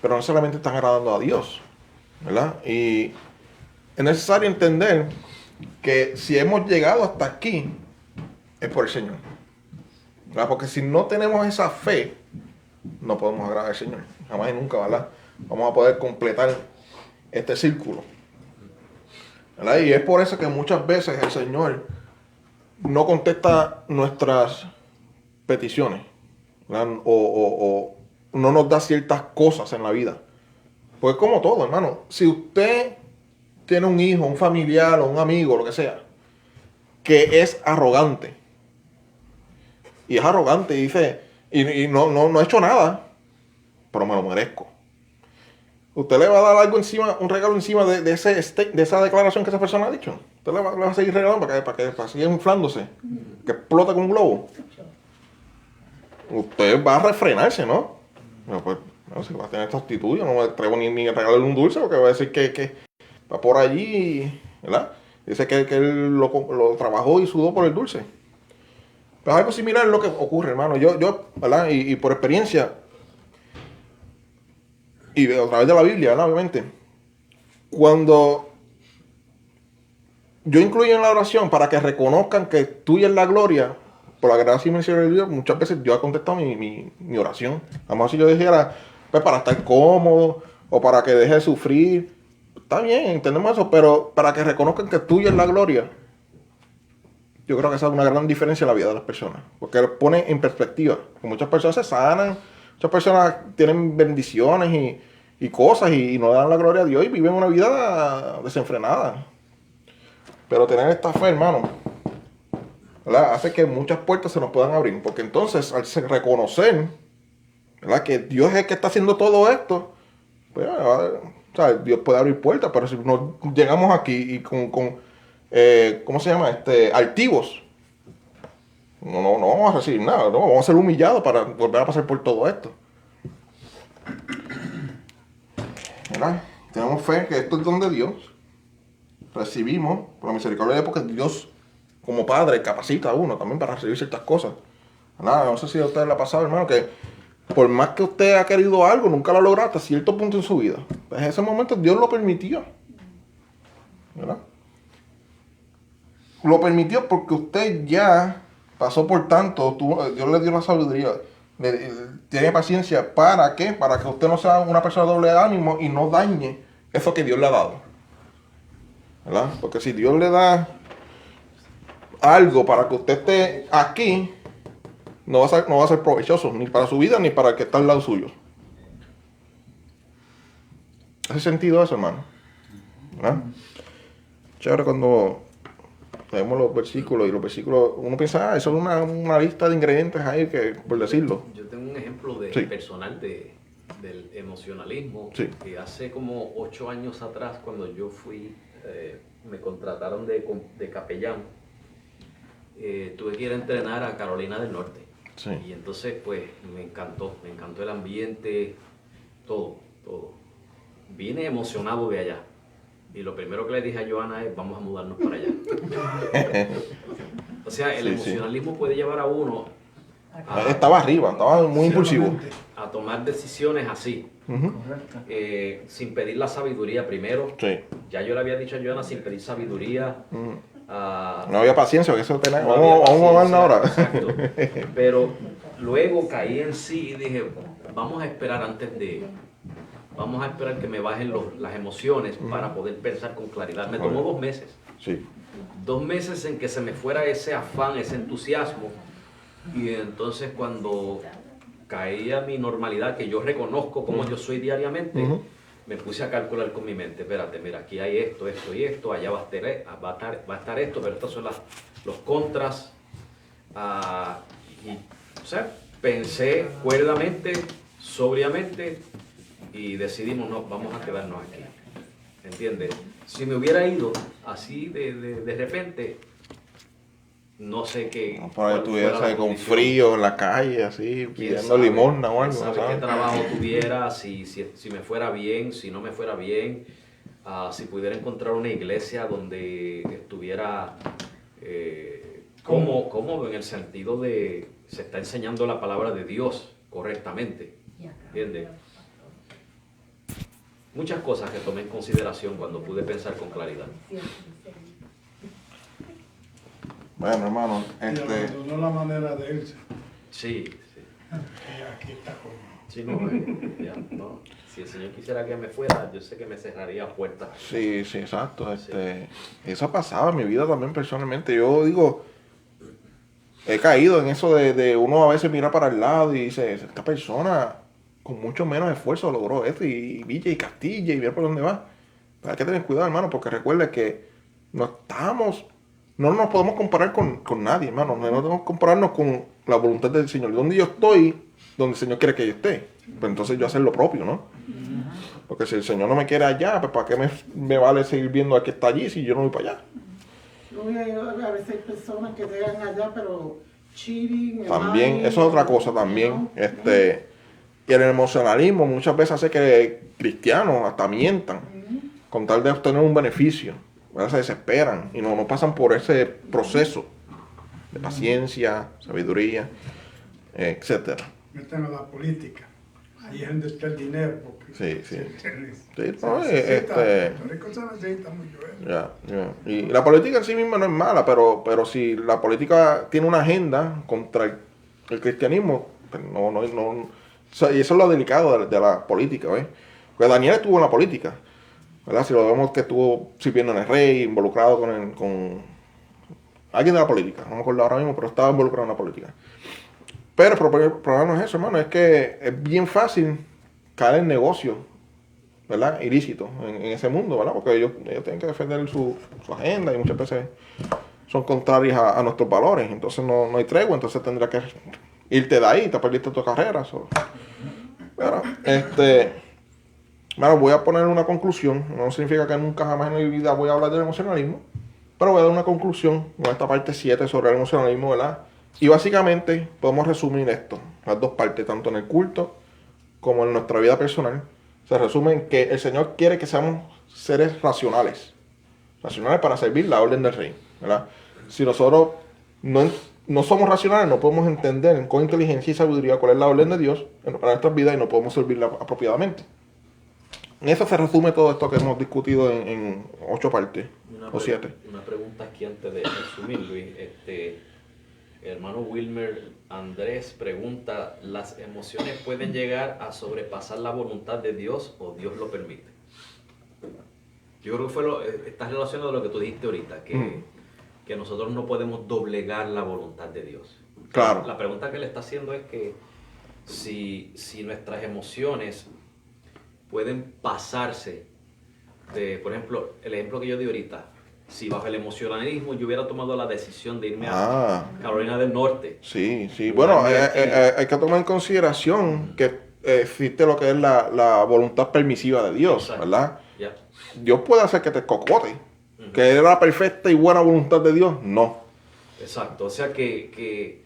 pero no solamente están agradando a Dios, ¿verdad? Y es necesario entender que si hemos llegado hasta aquí es por el Señor, ¿verdad? Porque si no tenemos esa fe, no podemos agradar al Señor, jamás y nunca, ¿verdad? Vamos a poder completar este círculo, ¿verdad? Y es por eso que muchas veces el Señor no contesta nuestras peticiones, ¿verdad? O no nos da ciertas cosas en la vida. Pues como todo, hermano. Si usted tiene un hijo, un familiar o un amigo, lo que sea, que es arrogante, y es arrogante y dice, y no ha hecho nada, pero me lo merezco, ¿usted le va a dar algo encima, un regalo encima de esa declaración que esa persona ha dicho? Usted usted le va a seguir regalando para seguir inflándose, que explota como un globo. Usted va a refrenarse, ¿no? Pero pues, no sé, va a tener esta actitud. Yo no me atrevo ni a regalarle un dulce porque va a decir que va por allí, ¿verdad? Dice que él lo trabajó y sudó por el dulce. Pero algo similar es lo que ocurre, hermano. Yo ¿verdad? Y por experiencia, y a través de la Biblia, ¿verdad? Obviamente, cuando yo incluyo en la oración para que reconozcan que tuya es la gloria, por la gracia y misericordia de Dios, muchas veces yo he contestado mi oración. A lo mejor si yo dijera, pues para estar cómodo o para que deje de sufrir, está bien, entendemos eso, pero para que reconozcan que tuya es la gloria, yo creo que esa es una gran diferencia en la vida de las personas, porque lo pone en perspectiva. Muchas personas se sanan, muchas personas tienen bendiciones y cosas y no dan la gloria a Dios y viven una vida desenfrenada. Pero tener esta fe, hermano, ¿verdad? Hace que muchas puertas se nos puedan abrir, porque entonces al reconocer, ¿verdad?, que Dios es el que está haciendo todo esto, pues, o sea, Dios puede abrir puertas, pero si no llegamos aquí y con ¿cómo se llama? Altivos, no vamos a recibir nada, no vamos a ser humillados para volver a pasar por todo esto. ¿Verdad? Tenemos fe que esto es don de Dios, recibimos por la misericordia de Dios, porque Dios como Padre capacita a uno también para recibir ciertas cosas. ¿Verdad? No sé si a usted le ha pasado, hermano, que por más que usted ha querido algo, nunca lo ha logrado hasta cierto punto en su vida. Pues en ese momento Dios lo permitió. ¿Verdad? Lo permitió porque usted ya pasó por tanto, Dios le dio la sabiduría, tiene paciencia. ¿Para qué? Para que usted no sea una persona de doble ánimo y no dañe eso que Dios le ha dado. ¿Verdad? Porque si Dios le da algo para que usted esté aquí, no va a ser provechoso, ni para su vida, ni para el que está al lado suyo. ¿Hace sentido eso, hermano? ¿Verdad? Chévere cuando leemos los versículos, uno piensa, eso es una lista de ingredientes ahí, que por decirlo. Yo tengo un ejemplo personal del emocionalismo, que hace como 8 años atrás, cuando yo fui, me contrataron de capellán, tuve que ir a entrenar a Carolina del Norte. Sí. Y entonces, pues, me encantó el ambiente, todo. Vine emocionado de allá. Y lo primero que le dije a Joana es, vamos a mudarnos para allá. O sea, el emocionalismo puede llevar a uno estaba arriba, estaba muy impulsivo. A tomar decisiones así. Sin pedir la sabiduría primero. Sí. Ya yo le había dicho a Joana, sin pedir sabiduría. No había paciencia, porque eso tenía. Vamos a ver ahora. Exacto. Pero luego caí en sí y dije, vamos a esperar vamos a esperar que me bajen las emociones para poder pensar con claridad. Me tomó 2 meses. Sí. 2 meses en que se me fuera ese afán, ese entusiasmo. Y entonces cuando caía mi normalidad, que yo reconozco cómo yo soy diariamente, me puse a calcular con mi mente. Espérate, mira, aquí hay esto y esto, allá va a estar esto, pero estos son los contras. O sea, pensé cuerdamente, sobriamente, y decidimos, no, vamos a quedarnos aquí. ¿Entiendes? Si me hubiera ido así de repente, no sé qué. No, por ahí estuviese con frío en la calle, así, pidiendo limosna o algo. ¿Sabe qué trabajo tuviera? Si me fuera bien, si no me fuera bien. Si pudiera encontrar una iglesia donde estuviera cómodo en el sentido de se está enseñando la palabra de Dios correctamente. ¿Entiendes? Muchas cosas que tomé en consideración cuando pude pensar con claridad. Bueno, hermano, no la manera de irse. Sí. Aquí está como. Sí, no. Si el Señor quisiera que me fuera, yo sé que me cerraría puertas. Sí, exacto. Eso ha pasado en mi vida también personalmente. Yo digo, he caído en eso de uno a veces mira para el lado y dice, esta persona con mucho menos esfuerzo logró esto, y Villa y Castilla, y mira por dónde va. Pero hay que tener cuidado, hermano, porque recuerda que no nos podemos comparar con nadie, hermano. No podemos compararnos con la voluntad del Señor. Donde yo estoy, donde el Señor quiere que yo esté. Pues entonces yo hacer lo propio, ¿no? Porque si el Señor no me quiere allá, pues ¿para qué me vale seguir viendo al que está allí si yo no voy para allá? A veces hay personas que llegan allá, pero cheating. También, lying, eso es otra cosa también. Y el emocionalismo muchas veces hace que cristianos hasta mientan con tal de obtener un beneficio. ¿Verdad? Se desesperan y no pasan por ese proceso de paciencia, sabiduría, etcétera. Meten a la política. Ahí es donde está el dinero. Porque Sí. Y la política en sí misma no es mala, pero si la política tiene una agenda contra el cristianismo, pues y eso es lo delicado de la política, ¿ves? Porque Daniel estuvo en la política, ¿verdad? Si lo vemos que estuvo sirviendo en el rey, involucrado con alguien de la política, no me acuerdo ahora mismo, pero estaba involucrado en la política. Pero el problema no es eso, hermano, es que es bien fácil caer en negocios, ¿verdad? Ilícitos en ese mundo, ¿verdad? Porque ellos tienen que defender su agenda y muchas veces son contrarias a nuestros valores. Entonces no hay tregua, entonces tendrás que irte de ahí, te perdiste tu carrera. Pero, bueno, voy a poner una conclusión. No significa que nunca jamás en mi vida voy a hablar del emocionalismo, pero voy a dar una conclusión con esta parte 7 sobre el emocionalismo, ¿verdad? Y básicamente podemos resumir esto, las dos partes, tanto en el culto como en nuestra vida personal. Se resume en que el Señor quiere que seamos seres racionales para servir la orden del Rey, ¿verdad? Si nosotros no somos racionales, no podemos entender con inteligencia y sabiduría cuál es la orden de Dios para nuestras vidas y no podemos servirla apropiadamente. En eso se resume todo esto que hemos discutido en 8 partes, o 7. Una pregunta aquí antes de resumir, Luis. Hermano Wilmer Andrés pregunta, ¿las emociones pueden llegar a sobrepasar la voluntad de Dios o Dios lo permite? Yo creo que está relacionado a lo que tú dijiste ahorita, que nosotros no podemos doblegar la voluntad de Dios. Claro. La pregunta que le está haciendo es que si nuestras emociones pueden pasarse de, por ejemplo, el ejemplo que yo di ahorita, si bajo el emocionalismo yo hubiera tomado la decisión de irme a Carolina del Norte. Sí. Bueno, hay que tomar en consideración que existe lo que es la voluntad permisiva de Dios, exacto, ¿verdad? Yeah. Dios puede hacer que te cocote. ¿Que era la perfecta y buena voluntad de Dios? No. Exacto, o sea que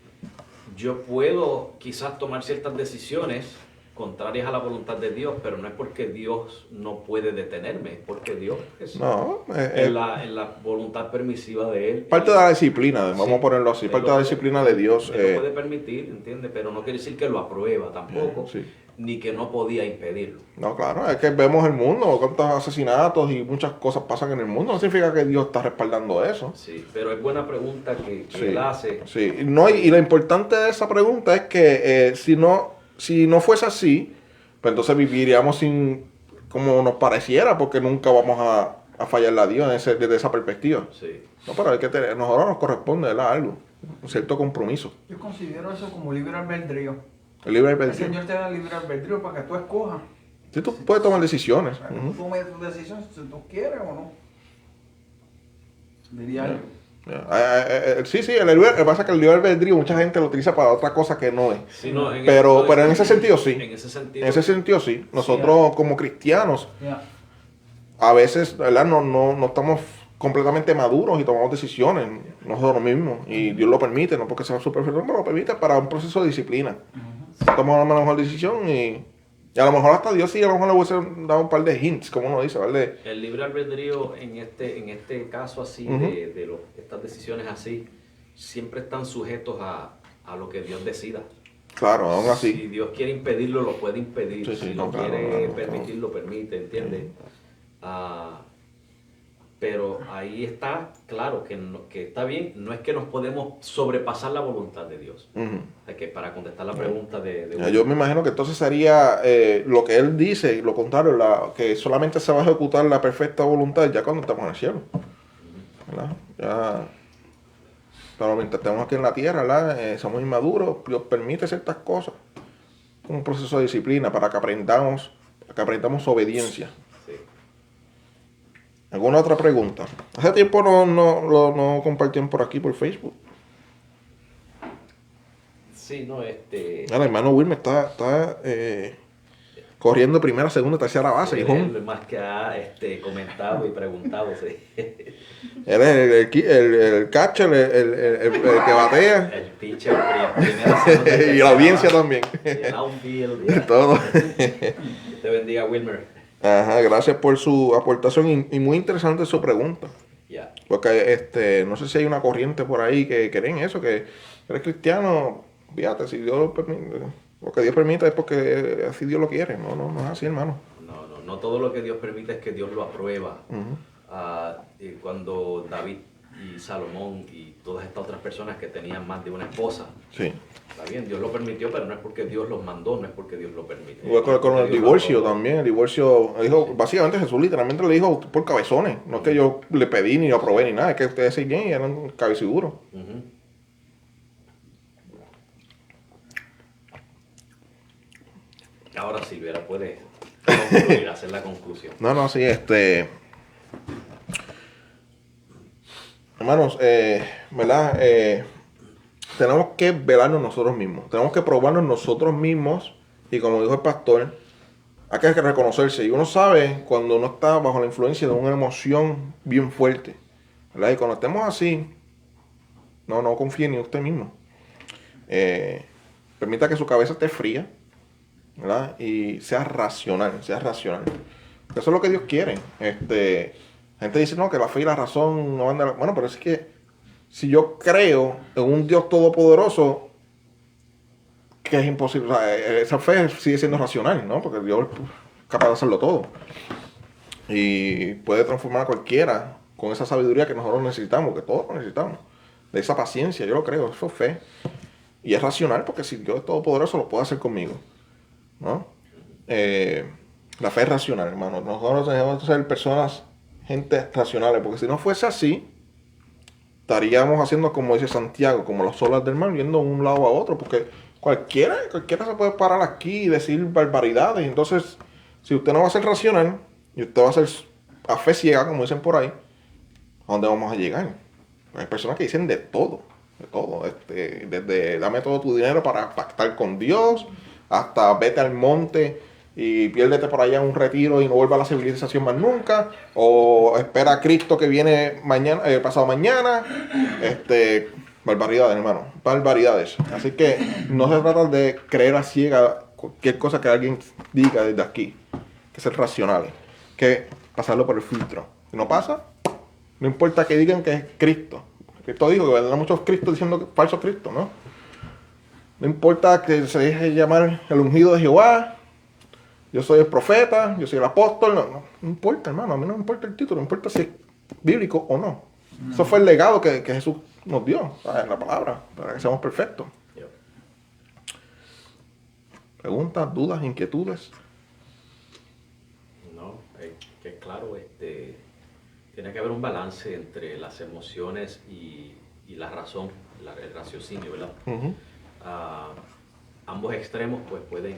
yo puedo quizás tomar ciertas decisiones contrarias a la voluntad de Dios, pero no es porque Dios no puede detenerme, es porque Dios es en la voluntad permisiva de Él. Parte de la disciplina, vamos a ponerlo así, parte de la disciplina de Dios. Él lo puede permitir, ¿entiendes? Pero no quiere decir que lo aprueba tampoco, ni que no podía impedirlo. No, claro, es que vemos el mundo, cuántos asesinatos y muchas cosas pasan en el mundo, no significa que Dios está respaldando eso. Sí, pero es buena pregunta que él hace. Sí, y lo importante de esa pregunta es que si no fuese así, pues entonces viviríamos sin como nos pareciera, porque nunca vamos a fallarle a Dios desde esa perspectiva. Sí. No, pero hay que nosotros nos corresponde, ¿verdad? Algo, un cierto compromiso. Yo considero eso como libre albedrío. El libre albedrío. El Señor te da libre albedrío para que tú escojas. Sí, tú puedes tomar decisiones. Para que tú tomes tu decisión si tú quieres o no. Diría yo. Sí, lo que pasa es que el libre albedrío mucha gente lo utiliza para otra cosa que no es. Sí, no, pero en ese sentido sí. En ese sentido sí. Nosotros como cristianos a veces, ¿verdad? No estamos completamente maduros y tomamos decisiones nosotros mismos. Y Dios lo permite, no porque sea su perfecto, pero lo permite para un proceso de disciplina. Tomamos la mejor decisión y a lo mejor hasta Dios sí, a lo mejor le hubiese dado un par de hints, como uno dice, ¿vale? El libre albedrío en este caso así, estas decisiones así, siempre están sujetos a lo que Dios decida. Claro, aún así. Si Dios quiere impedirlo, lo puede impedir. Si no quiere permitir, lo permite, ¿entiendes? Pero ahí está claro que está bien, no es que nos podemos sobrepasar la voluntad de Dios. Es que para contestar la pregunta yo me imagino que entonces sería lo que él dice, lo contrario, que solamente se va a ejecutar la perfecta voluntad ya cuando estamos en el cielo. ¿Verdad? Pero mientras estemos aquí en la tierra, ¿verdad? Somos inmaduros, Dios permite ciertas cosas. Un proceso de disciplina para que aprendamos obediencia. ¿Alguna otra pregunta? Hace tiempo no compartían por aquí, por Facebook. Sí, no, El hermano Wilmer está corriendo primera, segunda, tercera base. Él hijo. es el más que ha comentado y preguntado. Sí. Él es el catcher, el que batea. El pitcher, primera, segunda, Y la tercera audiencia base. también. Y el outfield, ya. Todo. Te bendiga, Wilmer. Ajá, gracias por su aportación y muy interesante su pregunta. Ya. Porque no sé si hay una corriente por ahí que creen eso, que eres cristiano, fíjate, si Dios lo permite, lo que Dios permite es porque así Dios lo quiere. No es así, hermano. No todo lo que Dios permite es que Dios lo aprueba. Ujú. Y cuando David y Salomón y todas estas otras personas que tenían más de una esposa, Sí. está bien, Dios lo permitió, pero no es porque Dios los mandó, no es porque Dios lo permite. Igual con el Dios divorcio lo aprobó. también, el divorcio, dijo, básicamente Jesús literalmente le dijo por cabezones, no es que yo le pedí ni lo aprobé ni nada, es que ustedes siguen y eran cabeciduros. Ujú. Ahora Silvera puede concluir, hacer la conclusión. No, sí, hermanos, ¿verdad? Tenemos que velarnos nosotros mismos, tenemos que probarnos nosotros mismos y como dijo el pastor, hay que reconocerse y uno sabe cuando uno está bajo la influencia de una emoción bien fuerte, ¿verdad? Y cuando estemos así, no confíe ni en usted mismo. Permita que su cabeza esté fría, ¿verdad? Y sea racional. Eso es lo que Dios quiere. Gente dice, no, que la fe y la razón no van de la... Bueno, pero es que si yo creo en un Dios todopoderoso, que es imposible, o sea, esa fe sigue siendo racional, ¿no? Porque Dios es capaz de hacerlo todo. Y puede transformar a cualquiera con esa sabiduría que nosotros necesitamos, que todos necesitamos. De esa paciencia, yo lo creo, eso es fe. Y es racional porque si Dios es todopoderoso, lo puede hacer conmigo, ¿no? La fe es racional, hermano. Nosotros tenemos que ser personas, gente racionales, porque si no fuese así, estaríamos haciendo como dice Santiago, como las olas del mar, yendo de un lado a otro, porque cualquiera se puede parar aquí y decir barbaridades. Entonces, si usted no va a ser racional, y usted va a ser a fe ciega, como dicen por ahí, ¿a dónde vamos a llegar? Hay personas que dicen de todo, desde dame todo tu dinero para pactar con Dios, hasta vete al monte y piérdete por allá en un retiro y no vuelva a la civilización más nunca, o espera a Cristo que viene mañana, pasado mañana, barbaridades, hermano, barbaridades. Así que no se trata de creer a ciega cualquier cosa que alguien diga desde aquí, que ser racionales, que pasarlo por el filtro. Si no pasa, no importa que digan que es Cristo. Cristo dijo que vendrán muchos Cristos diciendo que falsos Cristos, ¿no? No importa que se deje llamar el ungido de Jehová, yo soy el profeta, yo soy el apóstol, no importa, hermano, a mí no me importa el título, no importa si es bíblico o no. Eso fue el legado que Jesús nos dio, ¿sabes? La palabra, para que seamos perfectos. Yep. Preguntas, dudas, inquietudes. No, que claro, tiene que haber un balance entre las emociones y la razón, el raciocinio, ¿verdad? Uh-huh. Ambos extremos pues pueden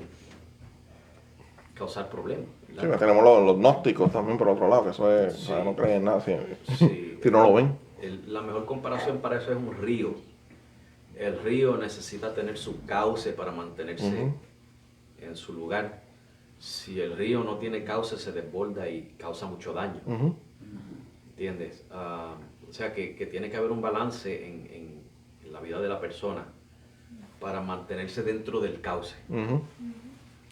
causar problemas, Sí, ¿verdad? tenemos los gnósticos también por otro lado, que eso es, Sí. o sea, no creen en nada si Sí. no lo ven. La mejor comparación para eso es un río. El río necesita tener su cauce para mantenerse Ujú. en su lugar. Si el río no tiene cauce, se desborda y causa mucho daño. Uh-huh. ¿Entiendes? O sea que tiene que haber un balance en la vida de la persona para mantenerse dentro del cauce, Uh-huh.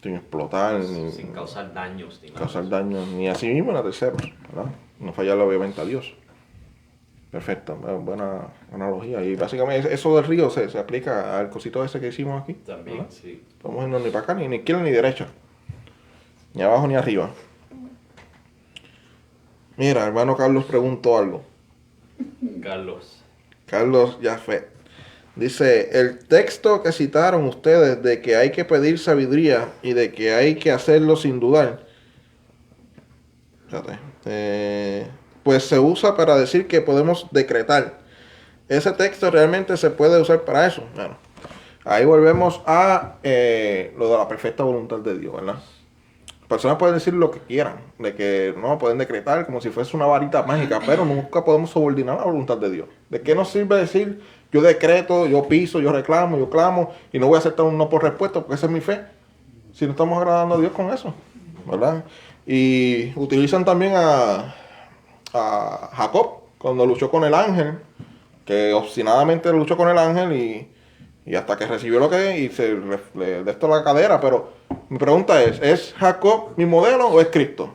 Sin explotar, sin causar daños ni nada. causar daño, ni a sí mismo ni a terceros, ¿verdad? No fallarle obviamente a Dios. Perfecto, buena analogía. Y básicamente eso del río se aplica al cosito ese que hicimos aquí. También, ¿verdad? sí. No vamos a irnos ni para acá, ni izquierda ni derecha. Ni abajo ni arriba. Mira, hermano Carlos preguntó algo. Carlos Jafet. Dice, el texto que citaron ustedes de que hay que pedir sabiduría y de que hay que hacerlo sin dudar. Fíjate, pues se usa para decir que podemos decretar. Ese texto realmente se puede usar para eso. Bueno, ahí volvemos a lo de la perfecta voluntad de Dios, ¿verdad? Personas pueden decir lo que quieran, de que no pueden decretar como si fuese una varita mágica, pero nunca podemos subordinar la voluntad de Dios. ¿De qué nos sirve decir yo decreto, yo piso, yo reclamo, yo clamo y no voy a aceptar un no por respuesta porque esa es mi fe? si no estamos agradando a Dios con eso, ¿verdad? Y utilizan también a Jacob, cuando luchó con el ángel, que obstinadamente luchó con el ángel y hasta que recibió lo que y se le de esto la cadera. Pero mi pregunta ¿es Jacob mi modelo o es Cristo?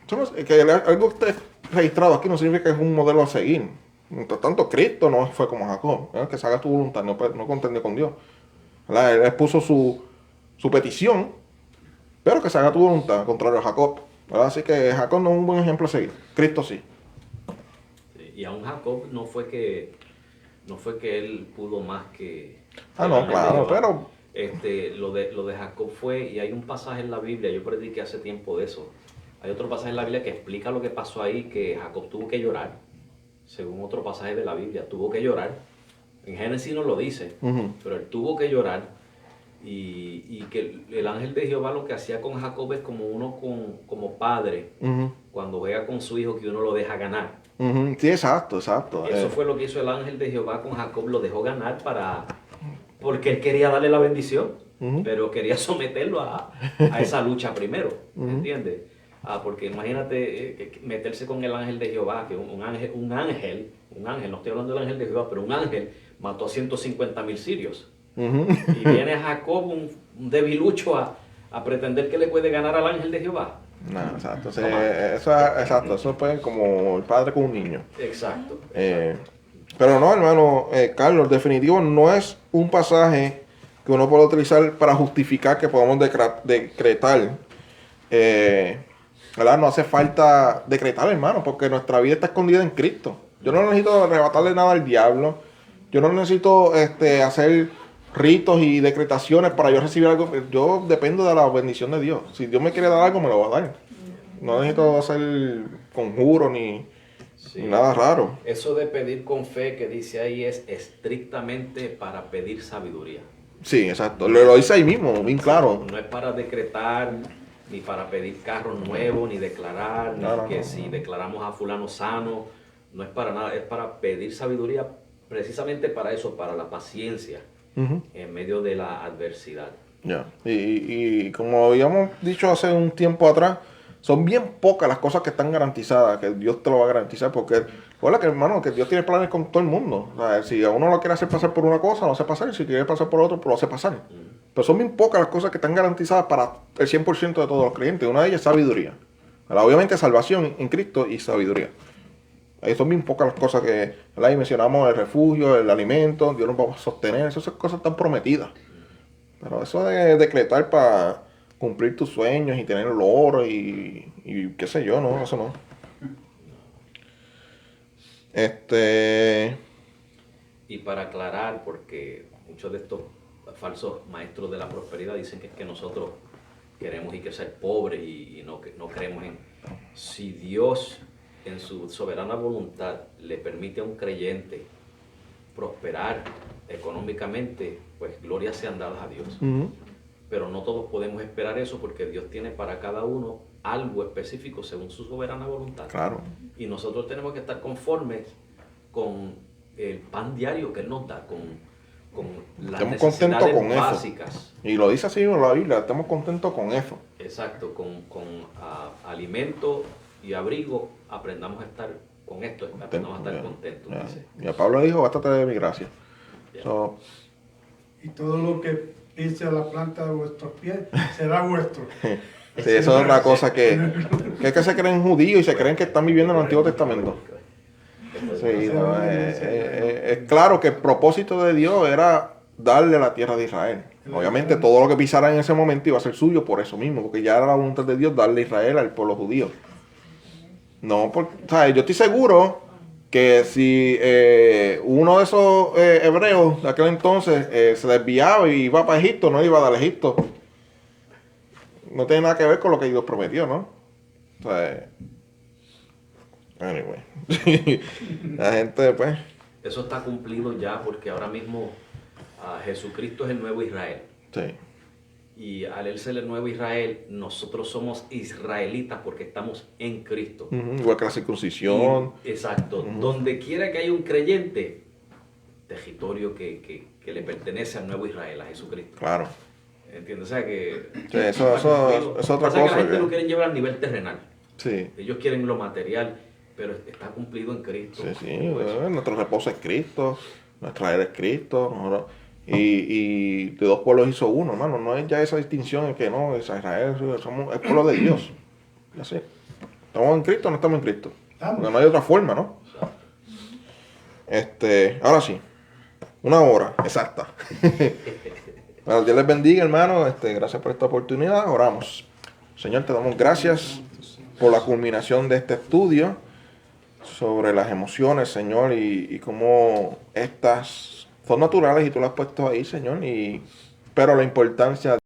Que algo esté registrado aquí no significa que es un modelo a seguir. Mientras tanto, Cristo no fue como Jacob, ¿verdad? Que se haga tu voluntad, no contendió con Dios, ¿verdad? Él expuso su petición, pero que se haga tu voluntad, contrario a Jacob, ¿verdad? Así que Jacob no es un buen ejemplo a seguir, Cristo sí. Y aún Jacob no fue que él pudo más que... No, claro, pero... Lo de Jacob fue, y hay un pasaje en la Biblia, yo prediqué hace tiempo de eso, hay otro pasaje en la Biblia que explica lo que pasó ahí, que Jacob tuvo que llorar, según otro pasaje de la Biblia, tuvo que llorar. En Génesis no lo dice, pero él tuvo que llorar, y que el ángel de Jehová lo que hacía con Jacob es como uno como padre, cuando juega con su hijo, que uno lo deja ganar. Sí, exacto. Eso fue lo que hizo el ángel de Jehová con Jacob, lo dejó ganar porque él quería darle la bendición, pero quería someterlo a esa lucha primero, ¿entiendes? Porque imagínate meterse con el ángel de Jehová, que un ángel, no estoy hablando del ángel de Jehová, pero un ángel mató a 150,000 sirios. Y viene Jacob, un debilucho, a pretender que le puede ganar al ángel de Jehová. No, exacto. Eso fue como el padre con un niño. Exacto. Pero no, hermano, Carlos, definitivo no es un pasaje que uno puede utilizar para justificar que podamos decretar. ¿Verdad? No hace falta decretar, hermano, porque nuestra vida está escondida en Cristo. Yo no necesito arrebatarle nada al diablo. Yo no necesito hacer ritos y decretaciones para yo recibir algo. Yo dependo de la bendición de Dios. Si Dios me quiere dar algo, me lo va a dar. No necesito hacer conjuros ni nada raro. Eso de pedir con fe que dice ahí es estrictamente para pedir sabiduría. Sí, exacto. Lo dice ahí mismo, bien claro. No es para decretar, ni para pedir carros nuevos, ni declarar, si declaramos a fulano sano. No es para nada, es para pedir sabiduría, precisamente para eso, para la paciencia en medio de la adversidad. Y como habíamos dicho hace un tiempo atrás, son bien pocas las cosas que están garantizadas, que Dios te lo va a garantizar, porque, hola, que hermano, que Dios tiene planes con todo el mundo. O sea, si a uno lo quiere hacer pasar por una cosa, lo hace pasar, y si quiere pasar por otro, pues lo hace pasar. Pero son bien pocas las cosas que están garantizadas para el 100% de todos los creyentes. Una de ellas es sabiduría. Obviamente salvación en Cristo y sabiduría. Ahí son bien pocas las cosas que, ¿verdad? Y mencionamos el refugio, el alimento, Dios nos va a sostener, esas cosas están prometidas. Pero eso de decretar para cumplir tus sueños y tener el oro y qué sé yo, no, eso no. Y para aclarar, porque muchos de estos falsos maestros de la prosperidad dicen que es que nosotros queremos y que ser pobres y no creemos en... Si Dios en su soberana voluntad le permite a un creyente prosperar económicamente, pues gloria sean dadas a Dios. Pero no todos podemos esperar eso, porque Dios tiene para cada uno algo específico según su soberana voluntad. Claro. Y nosotros tenemos que estar conformes con el pan diario que Él nos da, con las estamos necesidades contentos con básicas. Eso. Y lo dice así en la Biblia, estamos contentos con eso. Exacto, con alimento y abrigo, aprendamos a estar con esto, aprendamos a estar contentos. Dice. Y a Pablo dijo, bástate de mi gracia. Y todo lo que pise a la planta de vuestros pies será vuestro. Sí, eso es otra cosa que se creen judíos y se creen que están viviendo en el Antiguo Testamento. Sí, es claro que el propósito de Dios era darle la tierra de Israel. Obviamente todo lo que pisara en ese momento iba a ser suyo por eso mismo, porque ya era la voluntad de Dios darle a Israel al pueblo judío. No, porque, ¿sabes? Yo estoy seguro que si uno de esos hebreos de aquel entonces se desviaba y iba para Egipto, no iba a dar a Egipto. No tiene nada que ver con lo que Dios prometió, ¿no? O sea, anyway. La gente, pues... Eso está cumplido ya, porque ahora mismo Jesucristo es el nuevo Israel. Sí. Y al él ser el nuevo Israel, nosotros somos israelitas porque estamos en Cristo. Igual que la circuncisión. Exacto. Donde quiera que haya un creyente, territorio que le pertenece al nuevo Israel, a Jesucristo. Claro. ¿Entiendes? O sea que... Sí, eso es otra O sea que cosa. la gente lo quieren llevar al nivel terrenal. Sí. Ellos quieren lo material, pero está cumplido en Cristo. Sí, sí. Nuestro reposo es Cristo, nuestra era es Cristo. Y de dos pueblos hizo uno, hermano. No es ya esa distinción en que no, es Israel, somos el pueblo de Dios. Y así. ¿Estamos en Cristo o no estamos en Cristo? Porque no hay otra forma, ¿no? Ahora sí. 1 hora, exacta. Bueno, Dios les bendiga, hermano. Gracias por esta oportunidad. Oramos. Señor, te damos gracias por la culminación de este estudio sobre las emociones, Señor, y cómo estas son naturales y tú las has puesto ahí, Señor, pero la importancia